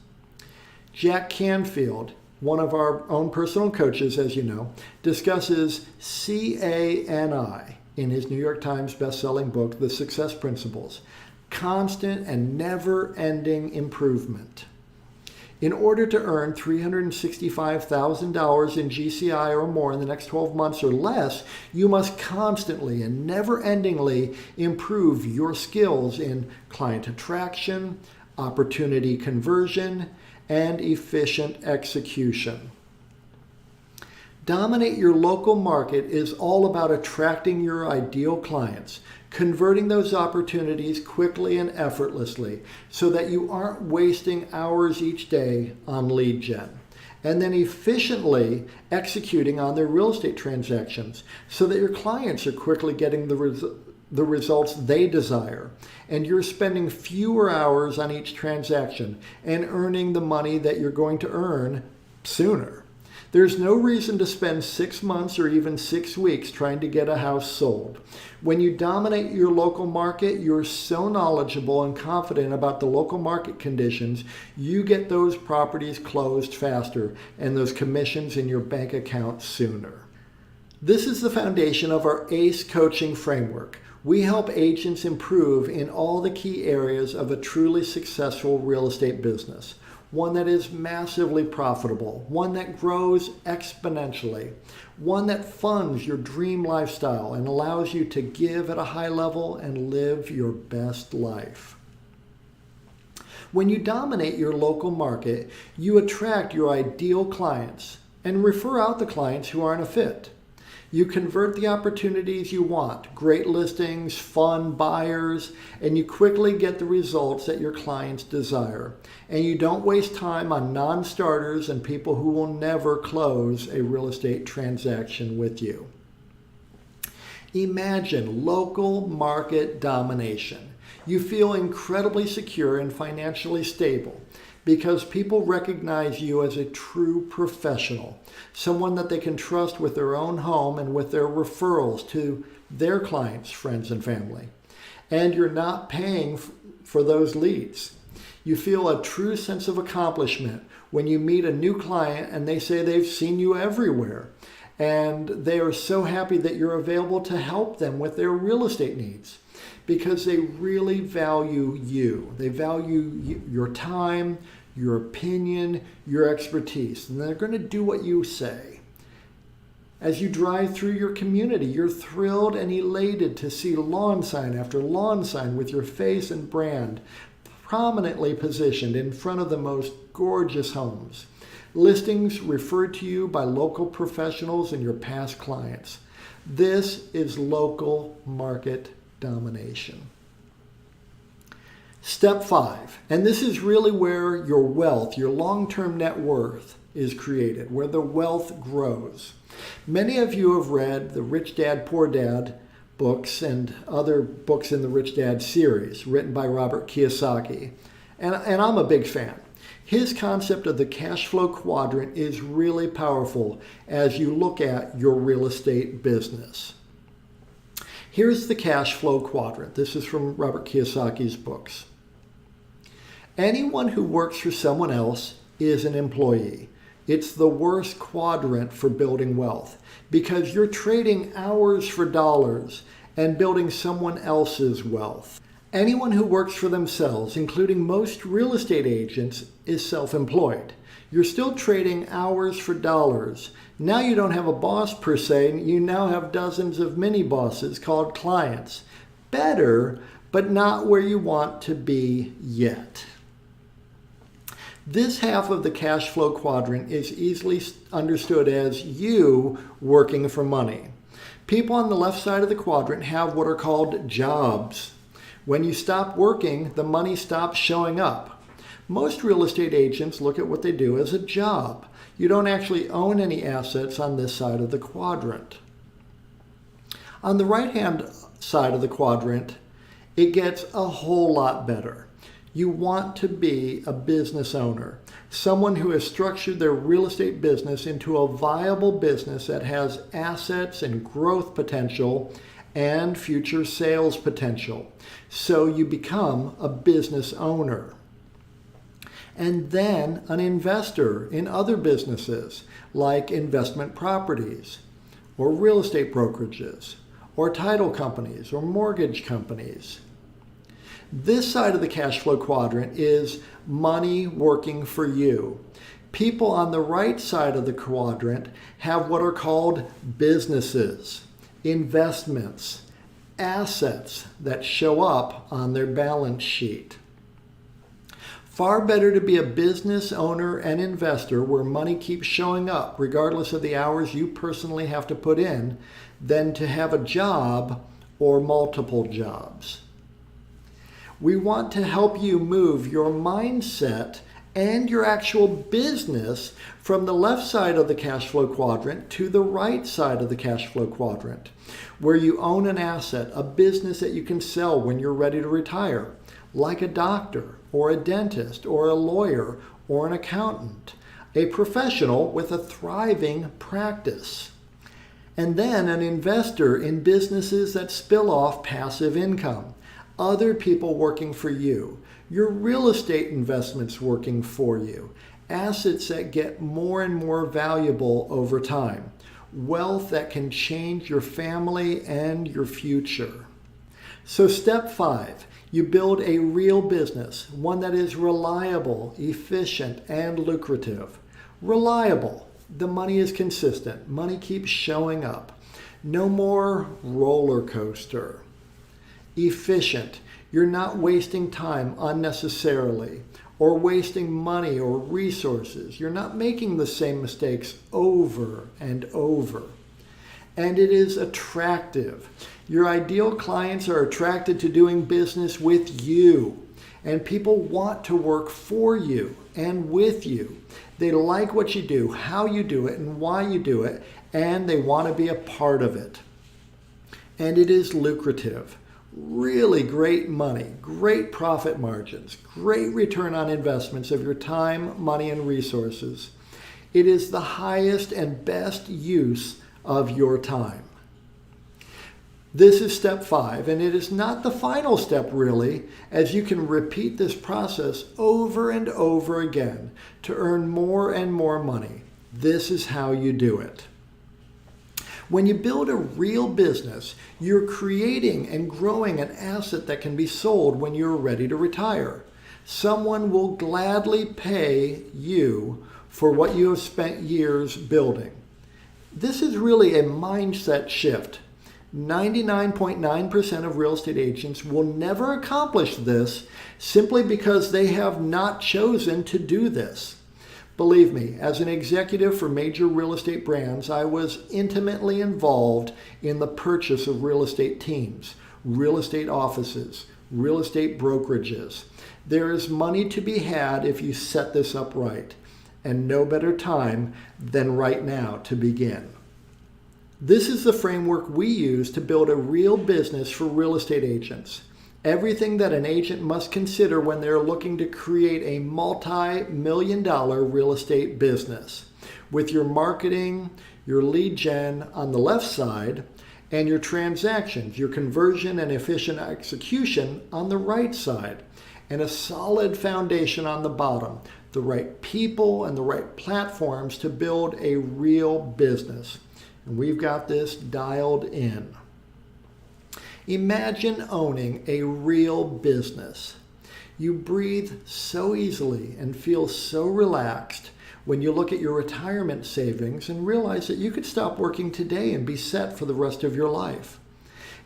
Speaker 1: Jack Canfield, one of our own personal coaches, as you know, discusses CANI in his New York Times best-selling book, The Success Principles, constant and never-ending improvement. In order to earn $365,000 in GCI or more in the next 12 months or less, you must constantly and never-endingly improve your skills in client attraction, opportunity conversion, and efficient execution. Dominate your local market is all about attracting your ideal clients, converting those opportunities quickly and effortlessly so that you aren't wasting hours each day on lead gen, and then efficiently executing on their real estate transactions so that your clients are quickly getting the results they desire, and you're spending fewer hours on each transaction and earning the money that you're going to earn sooner. There's no reason to spend 6 months or even 6 weeks trying to get a house sold. When you dominate your local market, you're so knowledgeable and confident about the local market conditions, you get those properties closed faster and those commissions in your bank account sooner. This is the foundation of our ACE coaching framework. We help agents improve in all the key areas of a truly successful real estate business. One that is massively profitable, one that grows exponentially, one that funds your dream lifestyle and allows you to give at a high level and live your best life. When you dominate your local market, you attract your ideal clients and refer out the clients who aren't a fit. You convert the opportunities you want, great listings, fun buyers, and you quickly get the results that your clients desire. And you don't waste time on non-starters and people who will never close a real estate transaction with you. Imagine local market domination. You feel incredibly secure and financially stable because people recognize you as a true professional, someone that they can trust with their own home and with their referrals to their clients, friends, and family. And you're not paying for those leads. You feel a true sense of accomplishment when you meet a new client and they say they've seen you everywhere. And they are so happy that you're available to help them with their real estate needs because they really value you. They value your time, your opinion, your expertise, and they're going to do what you say. As you drive through your community, you're thrilled and elated to see lawn sign after lawn sign with your face and brand prominently positioned in front of the most gorgeous homes. Listings referred to you by local professionals and your past clients. This is local market domination. Step 5, and this is really where your wealth, your long-term net worth is created, where the wealth grows. Many of you have read the Rich Dad, Poor Dad books and other books in the Rich Dad series written by Robert Kiyosaki, and I'm a big fan. His concept of the cash flow quadrant is really powerful as you look at your real estate business. Here's the cash flow quadrant. This is from Robert Kiyosaki's books. Anyone who works for someone else is an employee. It's the worst quadrant for building wealth because you're trading hours for dollars and building someone else's wealth. Anyone who works for themselves, including most real estate agents, is self-employed. You're still trading hours for dollars. Now you don't have a boss per se, you now have dozens of mini bosses called clients. Better, but not where you want to be yet. This half of the cash flow quadrant is easily understood as you working for money. People on the left side of the quadrant have what are called jobs. When you stop working, the money stops showing up. Most real estate agents look at what they do as a job. You don't actually own any assets on this side of the quadrant. On the right-hand side of the quadrant, it gets a whole lot better. You want to be a business owner, someone who has structured their real estate business into a viable business that has assets and growth potential and future sales potential. So you become a business owner. And then an investor in other businesses like investment properties or real estate brokerages or title companies or mortgage companies. This side of the cash flow quadrant is money working for you. People on the right side of the quadrant have what are called businesses, investments, assets that show up on their balance sheet. Far better to be a business owner and investor where money keeps showing up regardless of the hours you personally have to put in than to have a job or multiple jobs. We want to help you move your mindset and your actual business from the left side of the cash flow quadrant to the right side of the cash flow quadrant, where you own an asset, a business that you can sell when you're ready to retire, like a doctor or a dentist or a lawyer or an accountant, a professional with a thriving practice, and then an investor in businesses that spill off passive income, other people working for you, your real estate investments working for you, assets that get more and more valuable over time, wealth that can change your family and your future. So step 5, you build a real business, one that is reliable, efficient, and lucrative. Reliable. The money is consistent. Money keeps showing up. No more roller coaster. Efficient. You're not wasting time unnecessarily or wasting money or resources. You're not making the same mistakes over and over. And it is attractive. Your ideal clients are attracted to doing business with you, and people want to work for you and with you. They like what you do, how you do it, and why you do it, and they want to be a part of it. And it is lucrative. Really great money, great profit margins, great return on investments of your time, money, and resources. It is the highest and best use of your time. This is step 5, and it is not the final step really, as you can repeat this process over and over again to earn more and more money. This is how you do it. When you build a real business, you're creating and growing an asset that can be sold when you're ready to retire. Someone will gladly pay you for what you have spent years building. This is really a mindset shift. 99.9% of real estate agents will never accomplish this simply because they have not chosen to do this. Believe me, as an executive for major real estate brands, I was intimately involved in the purchase of real estate teams, real estate offices, real estate brokerages. There is money to be had if you set this up right, and no better time than right now to begin. This is the framework we use to build a real business for real estate agents. Everything that an agent must consider when they're looking to create a multi-million-dollar real estate business, with your marketing, your lead gen on the left side, and your transactions, your conversion and efficient execution on the right side, and a solid foundation on the bottom, the right people and the right platforms to build a real business. And we've got this dialed in. Imagine owning a real business. You breathe so easily and feel so relaxed when you look at your retirement savings and realize that you could stop working today and be set for the rest of your life.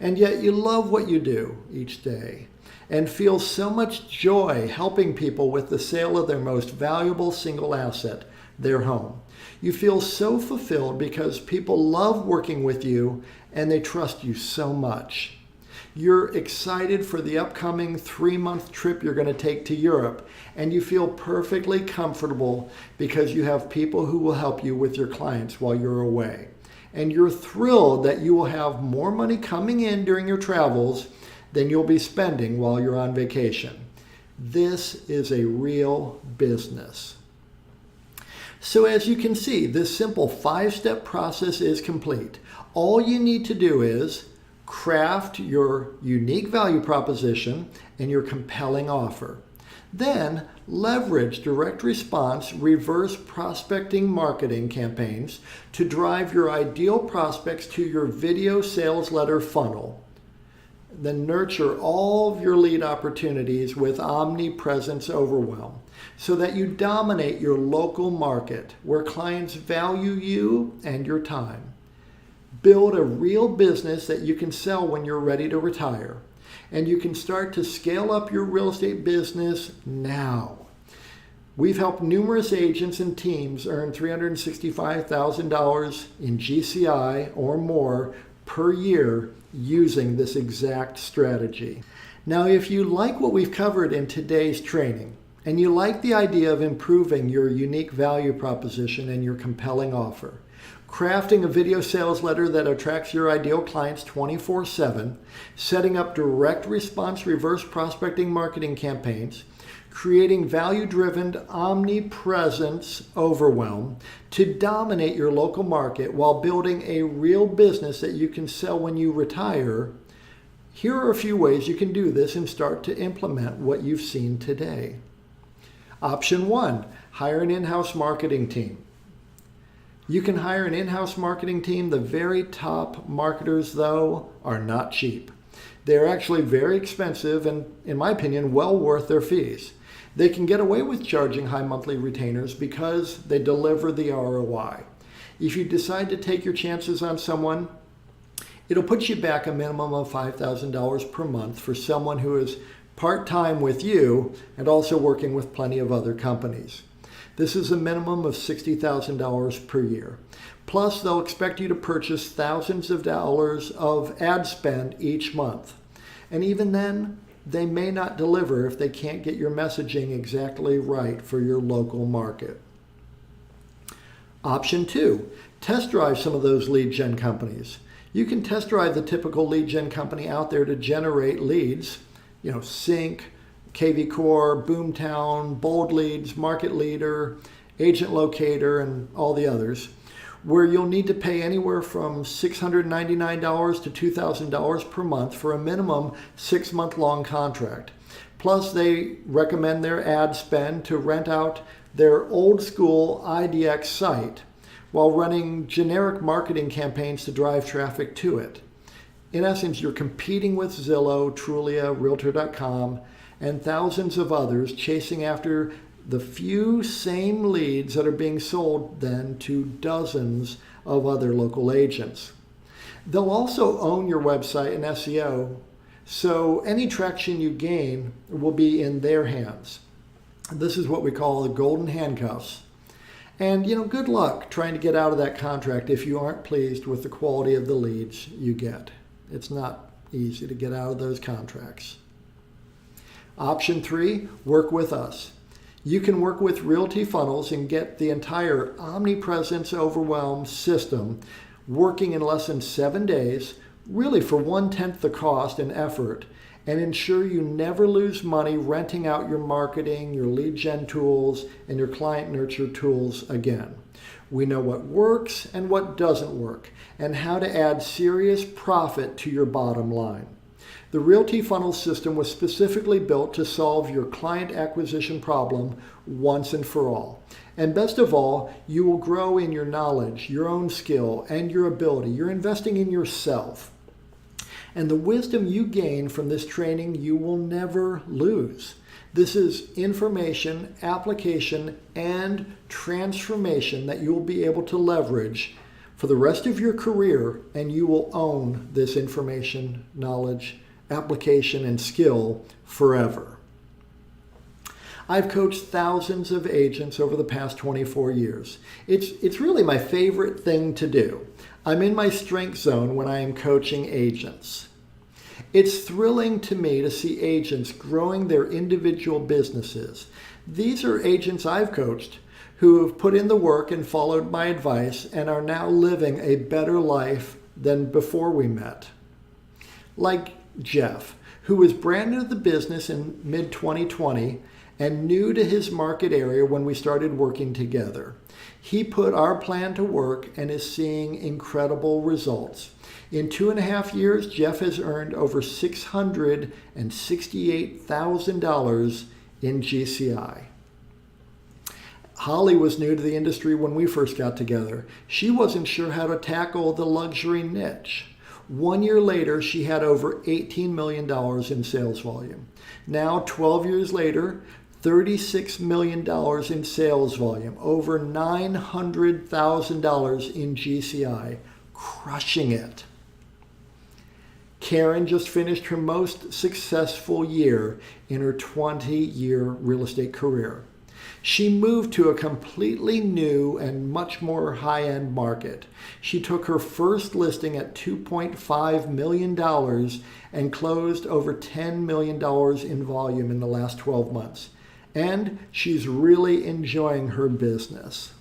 Speaker 1: And yet you love what you do each day and feel so much joy helping people with the sale of their most valuable single asset, their home. You feel so fulfilled because people love working with you and they trust you so much. You're excited for the upcoming 3-month trip you're going to take to Europe, and you feel perfectly comfortable because you have people who will help you with your clients while you're away. And you're thrilled that you will have more money coming in during your travels than you'll be spending while you're on vacation. This is a real business. So as you can see, this simple 5-step process is complete. All you need to do is craft your unique value proposition and your compelling offer. Then leverage direct response, reverse prospecting marketing campaigns to drive your ideal prospects to your video sales letter funnel. Then nurture all of your lead opportunities with Omnipresence Overwhelm so that you dominate your local market where clients value you and your time. Build a real business that you can sell when you're ready to retire. And you can start to scale up your real estate business now. We've helped numerous agents and teams earn $365,000 in GCI or more per year using this exact strategy. Now, if you like what we've covered in today's training, and you like the idea of improving your unique value proposition and your compelling offer, crafting a video sales letter that attracts your ideal clients 24/7, setting up direct response reverse prospecting marketing campaigns, creating value-driven omnipresence overwhelm to dominate your local market while building a real business that you can sell when you retire. Here are a few ways you can do this and start to implement what you've seen today. Option 1, hire an in-house marketing team. You can hire an in-house marketing team. The very top marketers, though, are not cheap. They're actually very expensive and, in my opinion, well worth their fees. They can get away with charging high monthly retainers because they deliver the ROI. If you decide to take your chances on someone, it'll put you back a minimum of $5,000 per month for someone who is part-time with you and also working with plenty of other companies. This is a minimum of $60,000 per year. Plus, they'll expect you to purchase thousands of dollars of ad spend each month. And even then, they may not deliver if they can't get your messaging exactly right for your local market. Option 2, test drive some of those lead gen companies. You can test drive the typical lead gen company out there to generate leads, Sync, KV Core, Boomtown, Bold Leads, Market Leader, Agent Locator, and all the others, where you'll need to pay anywhere from $699 to $2,000 per month for a minimum 6-month long contract. Plus, they recommend their ad spend to rent out their old school IDX site while running generic marketing campaigns to drive traffic to it. In essence, you're competing with Zillow, Trulia, Realtor.com, and thousands of others chasing after the few same leads that are being sold then to dozens of other local agents. They'll also own your website and SEO, so any traction you gain will be in their hands. This is what we call the golden handcuffs. And good luck trying to get out of that contract if you aren't pleased with the quality of the leads you get. It's not easy to get out of those contracts. Option 3, work with us. You can work with Realty Funnels and get the entire Omnipresence Overwhelm system working in less than 7 days, really for 1/10 the cost and effort, and ensure you never lose money renting out your marketing, your lead gen tools, and your client nurture tools again. We know what works and what doesn't work, and how to add serious profit to your bottom line. The Realty Funnel system was specifically built to solve your client acquisition problem once and for all. And best of all, you will grow in your knowledge, your own skill, and your ability. You're investing in yourself. And the wisdom you gain from this training, you will never lose. This is information, application, and transformation that you will be able to leverage for the rest of your career, and you will own this information, knowledge, application, and skill forever. I've coached thousands of agents over the past 24 years. It's really my favorite thing to do. I'm in my strength zone when I am coaching agents. It's thrilling to me to see agents growing their individual businesses. These are agents I've coached who have put in the work and followed my advice and are now living a better life than before we met. Like Jeff, who was brand new to the business in mid-2020 and new to his market area when we started working together. He put our plan to work and is seeing incredible results. In 2.5 years, Jeff has earned over $668,000 in GCI. Holly was new to the industry when we first got together. She wasn't sure how to tackle the luxury niche. 1 year later, she had over $18 million in sales volume. Now, 12 years later, $36 million in sales volume, over $900,000 in GCI, crushing it. Karen just finished her most successful year in her 20-year real estate career. She moved to a completely new and much more high-end market. She took her first listing at $2.5 million and closed over $10 million in volume in the last 12 months. And she's really enjoying her business.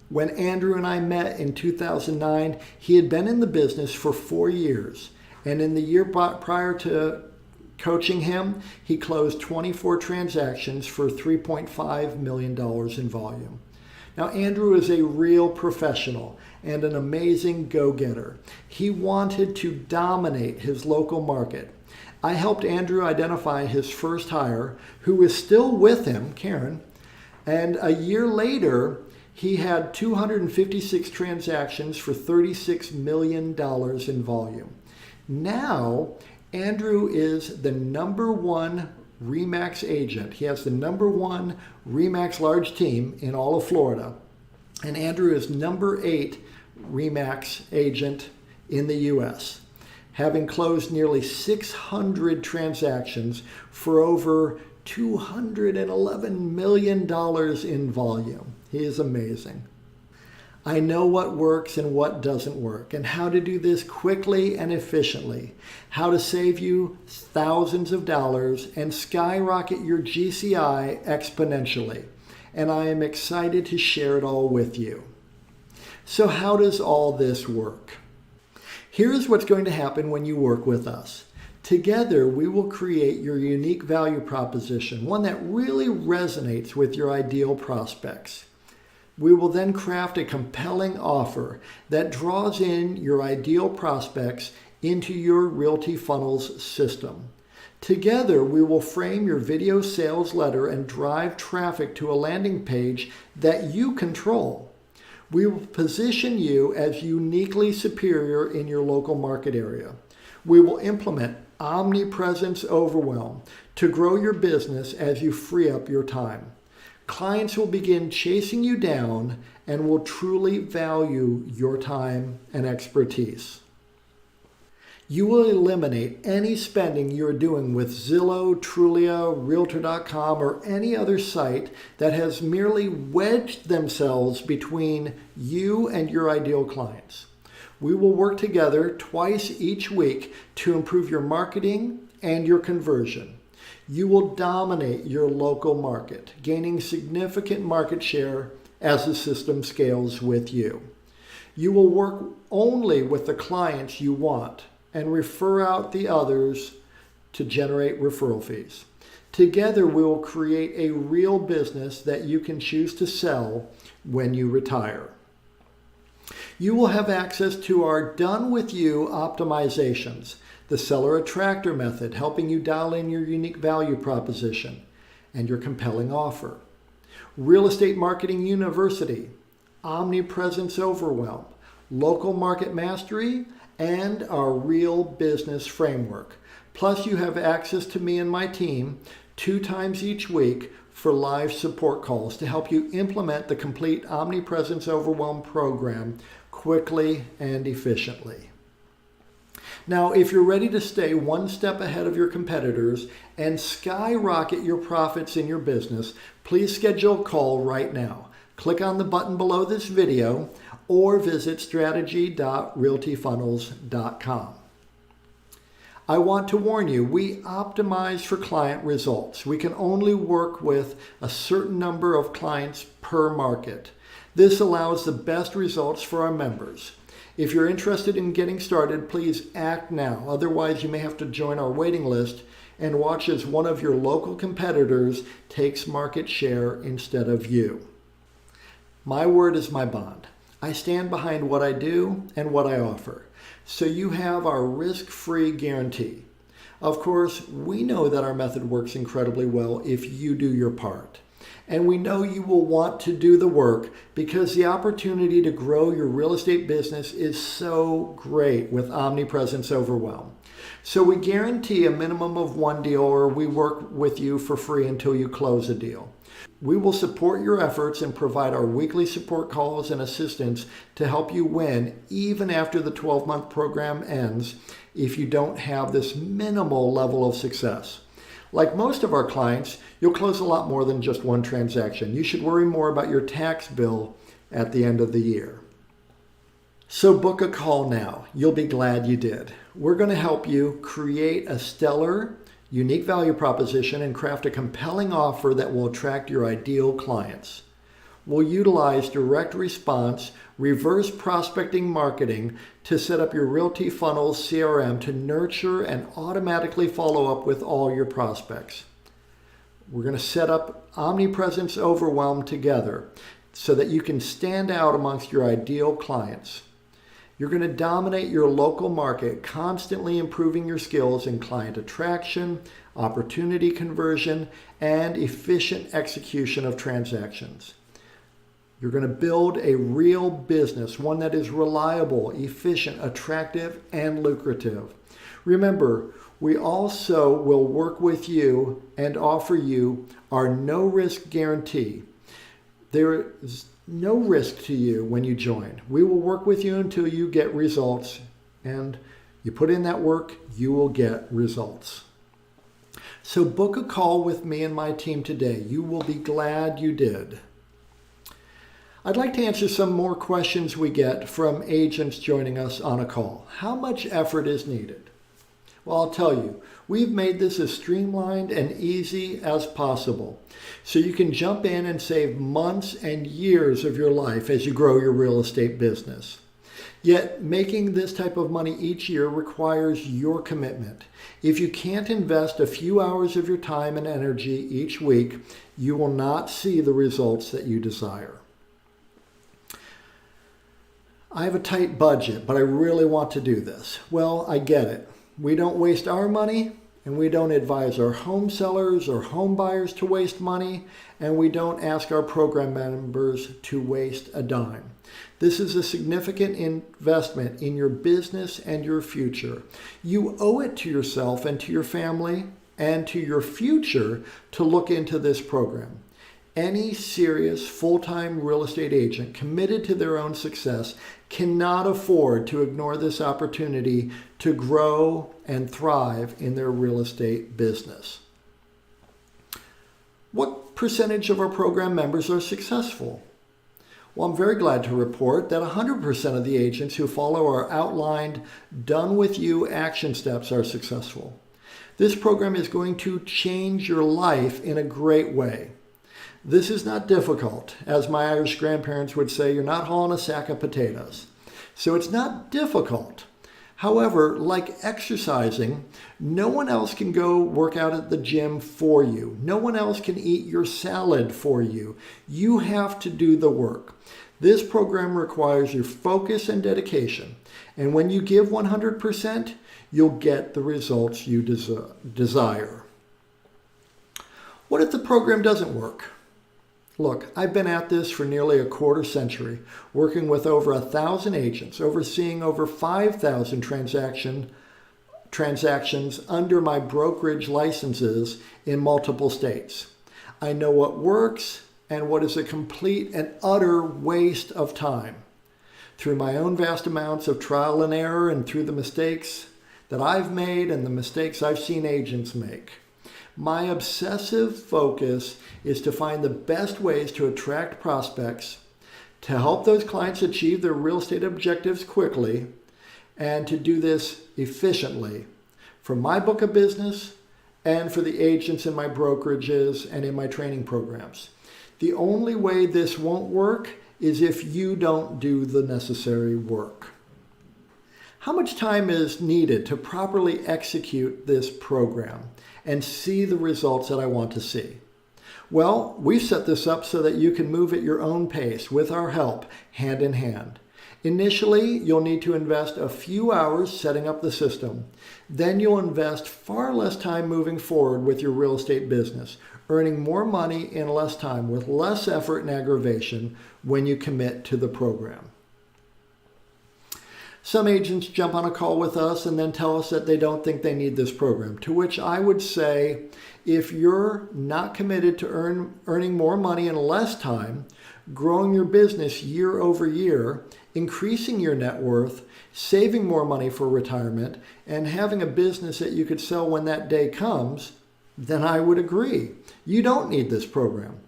Speaker 1: When Andrew and I met in 2009, he had been in the business for 4 years. And in the year prior to Coaching him, he closed 24 transactions for $3.5 million in volume. Now, Andrew is a real professional and an amazing go-getter. He wanted to dominate his local market. I helped Andrew identify his first hire, who is still with him, Karen, and a year later, he had 256 transactions for $36 million in volume. Now, Andrew is the #1 RE/MAX agent. He has the #1 RE/MAX large team in all of Florida. And Andrew is #8 RE/MAX agent in the U.S., having closed nearly 600 transactions for over $211 million in volume. He is amazing. I know what works and what doesn't work, and how to do this quickly and efficiently, how to save you thousands of dollars and skyrocket your GCI exponentially. And I am excited to share it all with you. So how does all this work? Here's what's going to happen when you work with us. Together, we will create your unique value proposition, one that really resonates with your ideal prospects. We will then craft a compelling offer that draws in your ideal prospects into your Realty Funnels system. Together, we will frame your video sales letter and drive traffic to a landing page that you control. We will position you as uniquely superior in your local market area. We will implement Omnipresence Overwhelm to grow your business as you free up your time. Clients will begin chasing you down and will truly value your time and expertise. You will eliminate any spending you're doing with Zillow, Trulia, Realtor.com, or any other site that has merely wedged themselves between you and your ideal clients. We will work together twice each week to improve your marketing and your conversion. You will dominate your local market, gaining significant market share as the system scales with you. You will work only with the clients you want and refer out the others to generate referral fees. Together, we will create a real business that you can choose to sell when you retire. You will have access to our Done With You optimizations, the Seller Attractor method, helping you dial in your unique value proposition and your compelling offer. Real Estate Marketing University, Omnipresence Overwhelm, Local Market Mastery, and our Real Business Framework. Plus, you have access to me and my team 2 times each week for live support calls to help you implement the complete Omnipresence Overwhelm program quickly and efficiently. Now, if you're ready to stay one step ahead of your competitors and skyrocket your profits in your business, please schedule a call right now. Click on the button below this video or visit strategy.realtyfunnels.com. I want to warn you, we optimize for client results. We can only work with a certain number of clients per market. This allows the best results for our members. If you're interested in getting started, please act now. Otherwise, you may have to join our waiting list and watch as one of your local competitors takes market share instead of you. My word is my bond. I stand behind what I do and what I offer. So you have our risk-free guarantee. Of course, we know that our method works incredibly well if you do your part. And we know you will want to do the work because the opportunity to grow your real estate business is so great with Omnipresence Overwhelm. So we guarantee a minimum of 1 deal, or we work with you for free until you close a deal. We will support your efforts and provide our weekly support calls and assistance to help you win even after the 12-month program ends if you don't have this minimal level of success. Like most of our clients, you'll close a lot more than just 1 transaction. You should worry more about your tax bill at the end of the year. So book a call now. You'll be glad you did. We're going to help you create a stellar, unique value proposition and craft a compelling offer that will attract your ideal clients. will utilize direct response, reverse prospecting marketing to set up your Realty Funnels CRM to nurture and automatically follow up with all your prospects. We're going to set up Omnipresence Overwhelm together so that you can stand out amongst your ideal clients. You're going to dominate your local market, constantly improving your skills in client attraction, opportunity conversion, and efficient execution of transactions. You're going to build a real business, one that is reliable, efficient, attractive, and lucrative. Remember, we also will work with you and offer you our no-risk guarantee. There is no risk to you when you join. We will work with you until you get results, and you put in that work, you will get results. So book a call with me and my team today. You will be glad you did. I'd like to answer some more questions we get from agents joining us on a call. How much effort is needed? Well, I'll tell you, we've made this as streamlined and easy as possible, so you can jump in and save months and years of your life as you grow your real estate business. Yet, making this type of money each year requires your commitment. If you can't invest a few hours of your time and energy each week, you will not see the results that you desire. I have a tight budget, but I really want to do this. Well, I get it. We don't waste our money, and we don't advise our home sellers or home buyers to waste money, and we don't ask our program members to waste a dime. This is a significant investment in your business and your future. You owe it to yourself and to your family and to your future to look into this program. Any serious full-time real estate agent committed to their own success cannot afford to ignore this opportunity to grow and thrive in their real estate business. What percentage of our program members are successful? Well, I'm very glad to report that 100% of the agents who follow our outlined, done-with-you action steps are successful. This program is going to change your life in a great way. This is not difficult. As my Irish grandparents would say, you're not hauling a sack of potatoes. So it's not difficult. However, like exercising, no one else can go work out at the gym for you. No one else can eat your salad for you. You have to do the work. This program requires your focus and dedication. And when you give 100%, you'll get the results you desire. What if the program doesn't work? Look, I've been at this for nearly a quarter century, working with over 1,000 agents, overseeing over 5,000 transactions under my brokerage licenses in multiple states. I know what works and what is a complete and utter waste of time. Through my own vast amounts of trial and error and through the mistakes that I've made and the mistakes I've seen agents make. My obsessive focus is to find the best ways to attract prospects, to help those clients achieve their real estate objectives quickly, and to do this efficiently for my book of business and for the agents in my brokerages and in my training programs. The only way this won't work is if you don't do the necessary work. How much time is needed to properly execute this program and see the results that I want to see? Well, we've set this up so that you can move at your own pace with our help, hand in hand. Initially, you'll need to invest a few hours setting up the system. Then you'll invest far less time moving forward with your real estate business, earning more money in less time with less effort and aggravation when you commit to the program. Some agents jump on a call with us and then tell us that they don't think they need this program, to which I would say, if you're not committed to earning more money in less time, growing your business year over year, increasing your net worth, saving more money for retirement, and having a business that you could sell when that day comes, then I would agree. You don't need this program.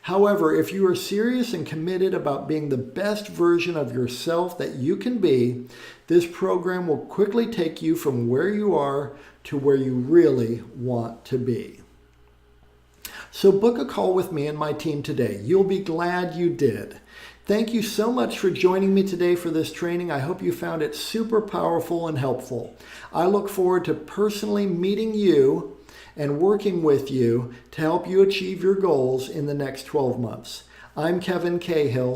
Speaker 1: However, if you are serious and committed about being the best version of yourself that you can be, this program will quickly take you from where you are to where you really want to be. So book a call with me and my team today. You'll be glad you did. Thank you so much for joining me today for this training. I hope you found it super powerful and helpful. I look forward to personally meeting you and working with you to help you achieve your goals in the next 12 months. I'm Kevin Cahill.